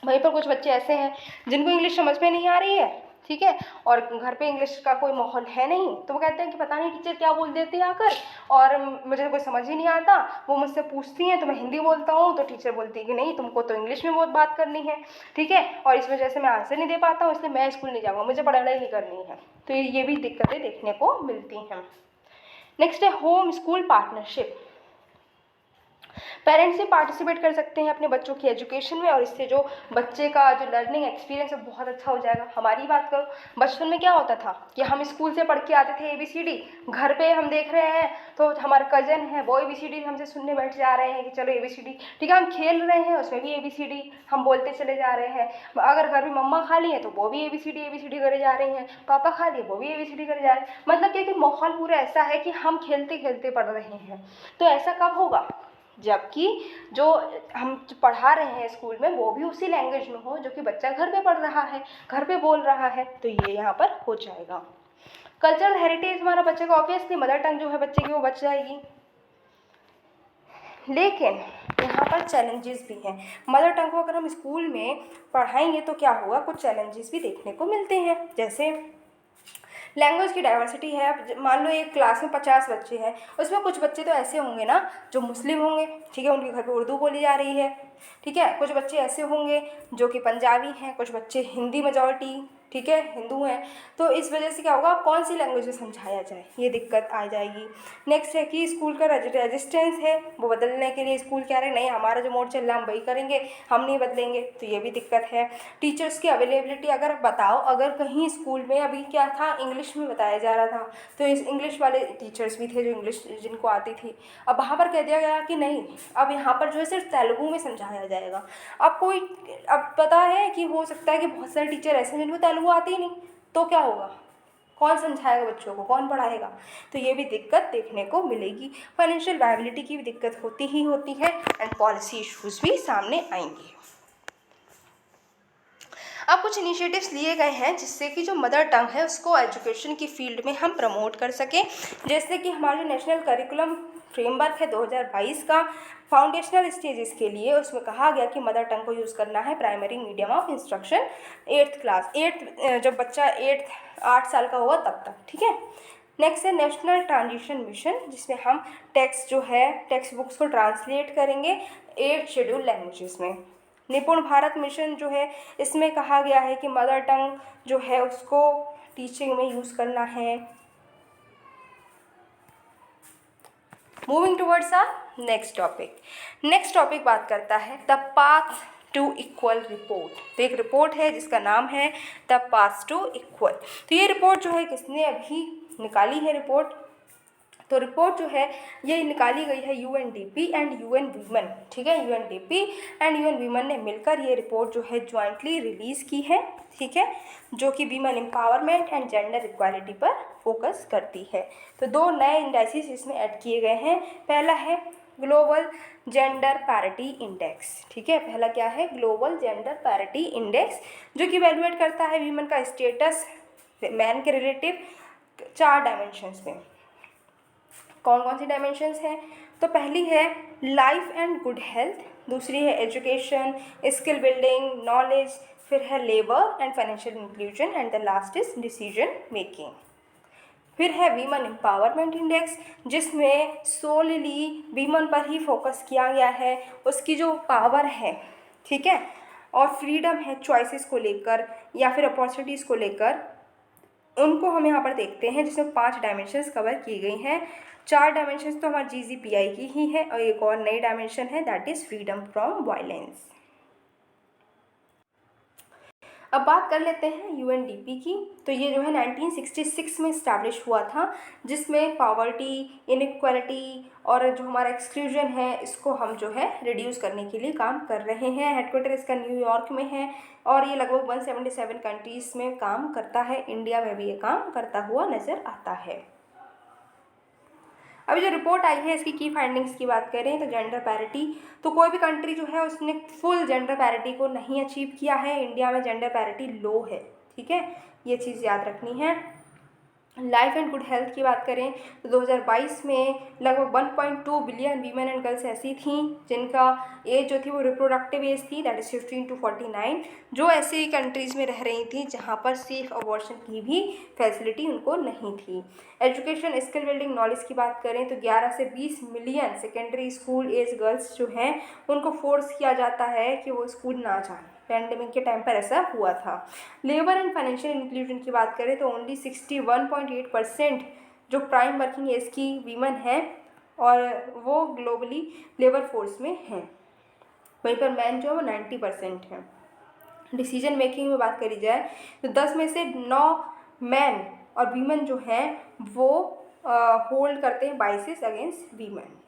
वहीं पर कुछ बच्चे ऐसे हैं जिनको इंग्लिश समझ में नहीं आ रही है, ठीक है, और घर पे इंग्लिश का कोई माहौल है नहीं, तो वो कहते हैं कि पता नहीं टीचर क्या बोल देती है आकर और मुझे कोई समझ ही नहीं आता, वो मुझसे पूछती हैं तो मैं हिंदी बोलता हूँ तो टीचर बोलती है कि नहीं तुमको तो इंग्लिश में बहुत बात करनी है, ठीक है, और इस वजह से मैं आंसर नहीं दे पाता हूँ इसलिए मैं स्कूल नहीं जाऊँगा, मुझे पढ़ाई नहीं करनी है। तो ये भी दिक्कतें देखने को मिलती हैं। नेक्स्ट है होम स्कूल पार्टनरशिप। पेरेंट्स भी पार्टिसिपेट कर सकते हैं अपने बच्चों की एजुकेशन में, और इससे जो बच्चे का जो लर्निंग एक्सपीरियंस है बहुत अच्छा हो जाएगा। हमारी बात करो, बचपन में क्या होता था कि हम स्कूल से पढ़ के आते थे ABCD, घर पे हम देख रहे हैं तो हमारे कज़न है वो ABCD हमसे सुनने बैठ जा रहे हैं कि चलो ABCD, ठीक है, हम खेल रहे हैं उसमें भी ABCD हम बोलते चले जा रहे हैं। अगर घर में मम्मा खा ली है तो वो भी ABCD करे जा रही हैं, पापा खा लिए वो भी ABCD करे जा रहे हैं। मतलब क्या कि माहौल पूरा ऐसा है कि हम खेलते खेलते पढ़ रहे हैं। तो ऐसा कब होगा, जबकि जो हम पढ़ा रहे हैं स्कूल में वो भी उसी लैंग्वेज में हो जो कि बच्चा घर पे पढ़ रहा है, घर पे बोल रहा है, तो ये यहाँ पर हो जाएगा। कल्चरल हेरिटेज हमारा बच्चे ऑब्वियसली मदर टंग जो है बच्चे की वो बच जाएगी। लेकिन यहाँ पर चैलेंजेस भी हैं। मदर टंग को अगर हम स्कूल में पढ़ाएंगे तो क्या होगा, कुछ चैलेंजेस भी देखने को मिलते हैं। जैसे लैंग्वेज की डाइवर्सिटी है। अब मान लो एक क्लास में 50 बच्चे हैं, उसमें कुछ बच्चे तो ऐसे होंगे ना जो मुस्लिम होंगे, ठीक है, उनके घर पे उर्दू बोली जा रही है, ठीक है, कुछ बच्चे ऐसे होंगे जो कि पंजाबी हैं, कुछ बच्चे हिंदी मेजॉरिटी, ठीक है, हिंदू हैं। तो इस वजह से क्या होगा, कौन सी लैंग्वेज में समझाया जाए, ये दिक्कत आ जाएगी। नेक्स्ट है कि स्कूल का रेजिस्टेंस है वो बदलने के लिए स्कूल कह रहे हैं नहीं हमारा जो मोड चल रहा है हम वही करेंगे, हम नहीं बदलेंगे, तो ये भी दिक्कत है। टीचर्स की अवेलेबिलिटी अगर बताओ, अगर कहीं स्कूल में अभी क्या था, इंग्लिश में बताया जा रहा था, तो इस इंग्लिश वाले टीचर्स भी थे जो इंग्लिश जिनको आती थी, अब वहाँ पर कह दिया गया कि नहीं अब यहाँ पर जो है सिर्फ तेलुगु में समझाया जाएगा। अब पता है कि हो सकता है कि बहुत सारे टीचर ऐसे हैं जिनको तेलुगु आती ही नहीं, तो क्या होगा, कौन समझाएगा बच्चों को, कौन पढ़ाएगा, तो ये भी दिक्कत देखने को मिलेगी। फाइनेंशियल वायबिलिटी की भी दिक्कत होती ही होती है, एंड पॉलिसी इश्यूज भी सामने आएंगे। अब कुछ इनिशिएटिव्स लिए गए हैं जिससे कि जो मदर टंग है उसको एजुकेशन की फील्ड में हम प्रमोट कर सकें। जैसे कि हमारा जो नेशनल करिकुलम फ्रेमवर्क है 2022 का, फाउंडेशनल स्टेजेस के लिए उसमें कहा गया कि मदर टंग को यूज़ करना है primary medium of instruction 8th जब बच्चा 8 साल का होगा तब तक, ठीक है। नेक्स्ट है नेशनल ट्रांजिशन मिशन, जिसमें हम टेक्स्ट बुक्स को ट्रांसलेट करेंगे 8 शेड्यूल लैंग्वेजेस में। निपुण भारत मिशन जो है, इसमें कहा गया है कि मदर टंग जो है उसको टीचिंग में यूज़ करना है। Moving towards a next topic बात करता है the path to equal report. तो एक रिपोर्ट है जिसका नाम है द पाथ टू इक्वल। तो ये रिपोर्ट जो है किसने अभी निकाली है रिपोर्ट, तो रिपोर्ट जो है ये निकाली गई है UNDP एंड UN वीमन, ठीक है, UNDP एंड UN वीमन ने मिलकर ये रिपोर्ट जो है ज्वाइंटली रिलीज़ की है, ठीक है, जो कि women empowerment and gender equality पर फोकस करती है। तो 2 नए इंडाइसिस इसमें ऐड किए गए हैं। पहला है ग्लोबल जेंडर पैरिटी इंडेक्स, ठीक है, पहला क्या है, ग्लोबल जेंडर पैरिटी इंडेक्स, जो कि वैल्यूएट करता है वीमन का स्टेटस मैन के रिलेटिव 4 डायमेंशंस में। कौन कौन सी डायमेंशंस हैं, तो पहली है लाइफ एंड गुड हेल्थ, दूसरी है एजुकेशन, स्किल बिल्डिंग, नॉलेज, फिर है labour and financial inclusion, and the last is decision making. फिर है वीमन एम्पावरमेंट इंडेक्स, जिसमें सोलली वीमन पर ही फोकस किया गया है, उसकी जो पावर है, ठीक है, और फ्रीडम है चॉइसेस को लेकर या फिर अपॉर्चुनिटीज़ को लेकर, उनको हम यहाँ पर देखते हैं, जिसमें 5 डायमेंशंस कवर की गई हैं। 4 डायमेंशंस तो हमारी GCPI की ही है, और एक और नई डायमेंशन है that is freedom from violence. अब बात कर लेते हैं UNDP की। तो ये जो है 1966 में इस्टेब्लिश हुआ था, जिसमें पॉवर्टी, इनइक्वालिटी और जो हमारा एक्सक्लूजन है इसको हम जो है रिड्यूस करने के लिए काम कर रहे हैं। हेडक्वार्टर इसका न्यूयॉर्क में है और ये लगभग 177 कंट्रीज़ में काम करता है। इंडिया में भी ये काम करता हुआ नज़र आता है। अभी जो रिपोर्ट आई है इसकी की फाइंडिंग्स की बात करें तो जेंडर पैरिटी, तो कोई भी कंट्री जो है उसने फुल जेंडर पैरिटी को नहीं अचीव किया है। इंडिया में जेंडर पैरिटी लो है, ठीक है, ये चीज़ याद रखनी है। लाइफ एंड गुड हेल्थ की बात करें तो 2022 में लगभग 1.2 बिलियन वीमेन एंड गर्ल्स ऐसी थीं जिनका एज जो थी वो रिप्रोडक्टिव एज थी, दैट इज़ 15 to 49, जो ऐसी कंट्रीज़ में रह रही थी जहाँ पर सेफ अबॉर्शन की भी फैसिलिटी उनको नहीं थी। एजुकेशन, स्किल बिल्डिंग, नॉलेज की बात करें तो 11 से 20 million secondary school age girls जो हैं उनको फोर्स किया जाता है कि वो स्कूल ना जाएं। पैंडेमिक के टाइम पर ऐसा हुआ था। लेबर एंड फाइनेंशियल इंक्लूजन की बात करें तो ओनली 61.8% जो प्राइम वर्किंग एज की वीमन है और वो ग्लोबली लेबर फोर्स में हैं। वहीं पर मैन जो है वो 90% है। डिसीजन मेकिंग में बात करी जाए तो 10 में से 9 मैन और वीमेन जो हैं वो होल्ड करते हैं biases against women.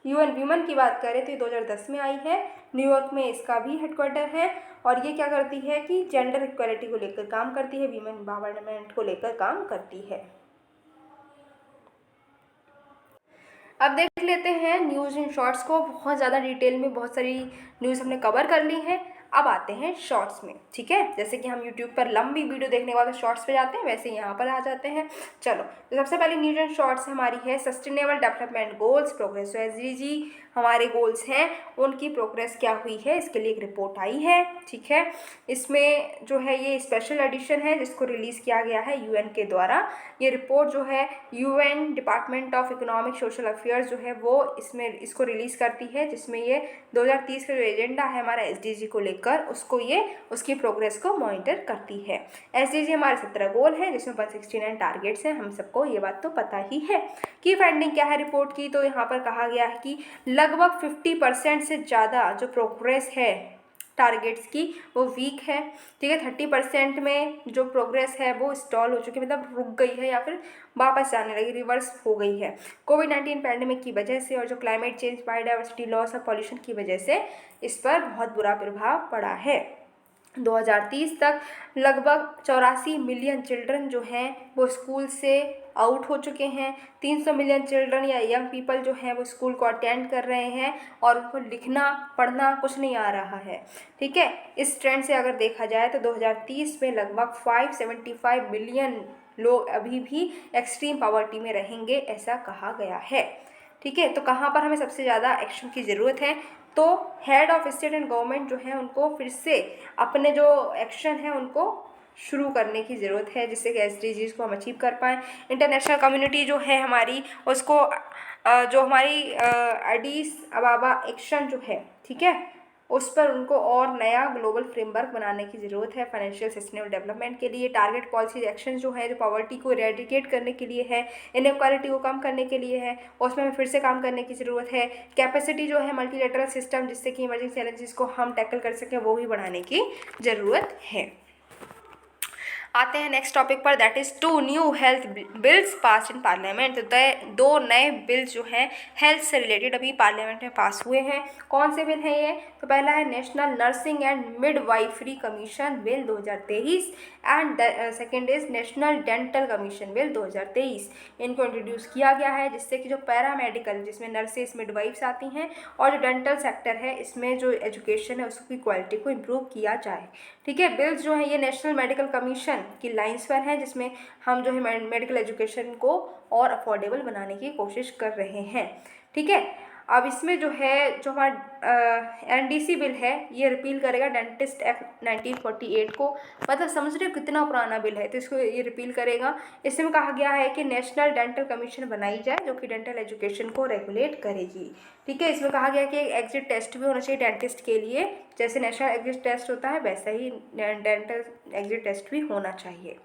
UN women की बात करें तो ये 2010 में आई है, न्यूयॉर्क में इसका भी हेडक्वार्टर है और ये क्या करती है कि जेंडर इक्वालिटी को लेकर काम करती है, वीमेन एम्पावरमेंट को लेकर काम करती है। अब देख लेते हैं न्यूज़ इन शॉर्ट्स को। बहुत ज़्यादा डिटेल में बहुत सारी न्यूज़ हमने कवर कर ली है। अब आते हैं शॉर्ट्स में, ठीक है। जैसे कि हम यूट्यूब पर लंबी वीडियो देखने के बाद शॉर्ट्स पे जाते हैं, वैसे यहाँ पर आ जाते हैं। चलो, तो सबसे पहले न्यूज़ इन शॉर्ट्स हमारी है सस्टेनेबल डेवलपमेंट गोल्स प्रोग्रेस। तो SDG हमारे गोल्स हैं, उनकी प्रोग्रेस क्या हुई है, इसके लिए एक रिपोर्ट आई है, ठीक है। इसमें जो है ये स्पेशल एडिशन है जिसको रिलीज़ किया गया है UN के द्वारा। ये रिपोर्ट जो है UN department of economic social affairs जो है वो इसको रिलीज़ करती है, जिसमें ये 2030 का जो एजेंडा है हमारा SDG को लेकर उसको ये उसकी प्रोग्रेस को मॉनिटर करती है। SDG हमारे 17 गोल हैं जिसमें 169 टारगेट्स हैं, हम सबको ये बात तो पता ही है। की फाइंडिंग क्या है रिपोर्ट की, तो यहाँ पर कहा गया है कि लगभग 50% से ज़्यादा जो प्रोग्रेस है टारगेट्स की वो वीक है, ठीक है। 30% में जो प्रोग्रेस है वो स्टॉल हो चुकी है, मतलब रुक गई है या फिर वापस जाने लगी, रिवर्स हो गई है कोविड-19 पैंडेमिक की वजह से और जो क्लाइमेट चेंज, बायोडाइवर्सिटी लॉस और पॉल्यूशन की वजह से इस पर बहुत बुरा प्रभाव पड़ा है। 2030 तक लगभग 84 मिलियन चिल्ड्रन जो हैं वो स्कूल से आउट हो चुके हैं। 300 मिलियन चिल्ड्रन या यंग पीपल जो हैं वो स्कूल को अटेंड कर रहे हैं और उनको लिखना पढ़ना कुछ नहीं आ रहा है, ठीक है। इस ट्रेंड से अगर देखा जाए तो 2030 में लगभग 575 मिलियन लोग अभी भी एक्सट्रीम पॉवर्टी में रहेंगे, ऐसा कहा गया है, ठीक है। तो कहाँ पर हमें सबसे ज़्यादा एक्शन की ज़रूरत है, तो head of state and government जो है उनको फिर से अपने जो एक्शन है उनको शुरू करने की ज़रूरत है, जिससे कि SDGs को हम अचीव कर पाएँ। इंटरनेशनल कम्युनिटी जो है हमारी उसको जो हमारी एडिस अबाबा एक्शन जो है, ठीक है, उस पर उनको और नया ग्लोबल फ्रेमवर्क बनाने की ज़रूरत है फाइनेंशियल सस्टेनेबल डेवलपमेंट के लिए। टारगेट पॉलिसी एक्शन जो है जो पॉवर्टी को इरेडिकेट करने के लिए है, इनइक्वालिटी को कम करने के लिए है, उसमें हमें फिर से काम करने की ज़रूरत है। कैपेसिटी जो है मल्टीलेटरल सिस्टम जिससे कि इमर्जिंग चैलेंजेस को हम टैकल कर सकें वो भी बढ़ाने की ज़रूरत है। आते हैं नेक्स्ट टॉपिक पर, that is 2 new health bills pass in parliament. तो 2 नए बिल्स जो हैं हेल्थ से रिलेटेड अभी पार्लियामेंट में पास हुए हैं। कौन से बिल हैं ये, तो पहला है national nursing and midwifery commission bill 2023 and second is national dental commission bill 2023। इनको इंट्रोड्यूस किया गया है जिससे कि जो पैरामेडिकल जिसमें नर्सेस मिडवाइफ्स आती हैं और जो डेंटल सेक्टर है इसमें जो एजुकेशन है उसकी क्वालिटी को इम्प्रूव किया जाए, ठीक है। बिल्स जो है ये नेशनल मेडिकल कमीशन की लाइंस पर है जिसमें हम जो है मेडिकल एजुकेशन को और अफोर्डेबल बनाने की कोशिश कर रहे हैं, ठीक है। अब इसमें जो है जो हमारा NDC बिल है ये रिपील करेगा डेंटिस्ट एक्ट 1948 को, मतलब समझ रहे हो कितना पुराना बिल है, तो इसको ये रिपील करेगा। इसमें कहा गया है कि नेशनल डेंटल कमीशन बनाई जाए जो कि डेंटल एजुकेशन को रेगुलेट करेगी, ठीक है। इसमें कहा गया कि एक एग्जिट टेस्ट भी होना चाहिए डेंटिस्ट के लिए, जैसे नेशनल एग्जिट टेस्ट होता है वैसा ही डेंटल एग्जिट टेस्ट भी होना चाहिए।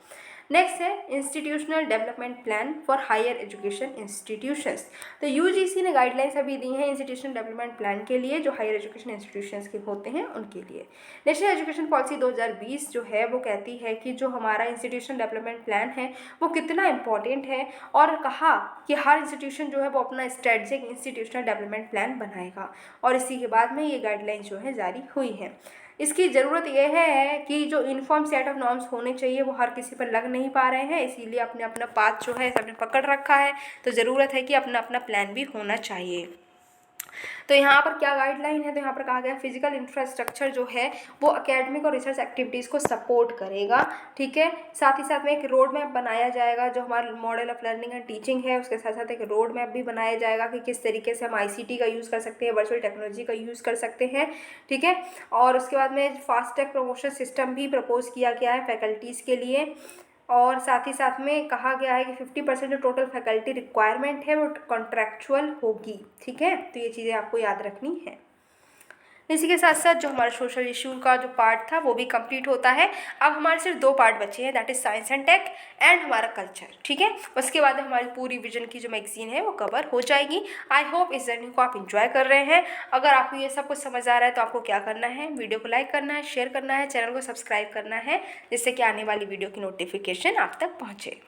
नेक्स्ट है institutional development plan for higher education institutions. तो UGC ने गाइडलाइंस अभी दी हैं इंस्टीट्यूशनल डेवलपमेंट प्लान के लिए जो हायर एजुकेशन इंस्टीट्यूशंस के होते हैं उनके लिए। नेशनल एजुकेशन पॉलिसी 2020 जो है वो कहती है कि जो हमारा इंस्टीट्यूशनल डेवलपमेंट प्लान है वो कितना इंपॉर्टेंट है और कहा कि हर इंस्टीट्यूशन जो है वो अपना स्ट्रेटजिक इंस्टीट्यूशनल डेवलपमेंट प्लान बनाएगा और इसी के बाद में ये गाइडलाइंस जो है जारी हुई हैं। इसकी ज़रूरत यह है कि जो यूनिफॉर्म सेट ऑफ नॉर्म्स होने चाहिए वो हर किसी पर लग नहीं पा रहे हैं, इसीलिए अपने अपना पाथ जो है सबने पकड़ रखा है, तो ज़रूरत है कि अपना अपना प्लान भी होना चाहिए। तो यहाँ पर क्या गाइडलाइन है, तो यहाँ पर कहा गया फिजिकल इंफ्रास्ट्रक्चर जो है वो एकेडमिक और रिसर्च एक्टिविटीज़ को सपोर्ट करेगा, ठीक है। साथ ही साथ में एक रोड मैप बनाया जाएगा जो हमारा model of learning and teaching है, उसके साथ साथ एक रोड मैप भी बनाया जाएगा कि किस तरीके से हम ICT का यूज़ कर सकते हैं, वर्चुअल टेक्नोलॉजी का यूज़ कर सकते हैं, ठीक है। और उसके बाद में फास्ट ट्रैक प्रमोशन सिस्टम भी प्रपोज किया गया है फैकल्टीज़ के लिए, और साथ ही साथ में कहा गया है कि 50% जो टोटल फैकल्टी रिक्वायरमेंट है वो कॉन्ट्रैक्चुअल होगी, ठीक है। तो ये चीज़ें आपको याद रखनी है। इसी के साथ साथ जो हमारा सोशल इशू का जो पार्ट था वो भी कंप्लीट होता है। अब हमारे सिर्फ 2 पार्ट बचे हैं, that is science and tech एंड हमारा कल्चर, ठीक है। उसके बाद हमारी पूरी विजन की जो मैगजीन है वो कवर हो जाएगी। आई होप इस जर्नी को आप इंजॉय कर रहे हैं। अगर आपको ये सब कुछ समझ आ रहा है तो आपको क्या करना है, वीडियो को लाइक करना है, शेयर करना है, चैनल को सब्सक्राइब करना है, जिससे कि आने वाली वीडियो की नोटिफिकेशन आप तक पहुँचे।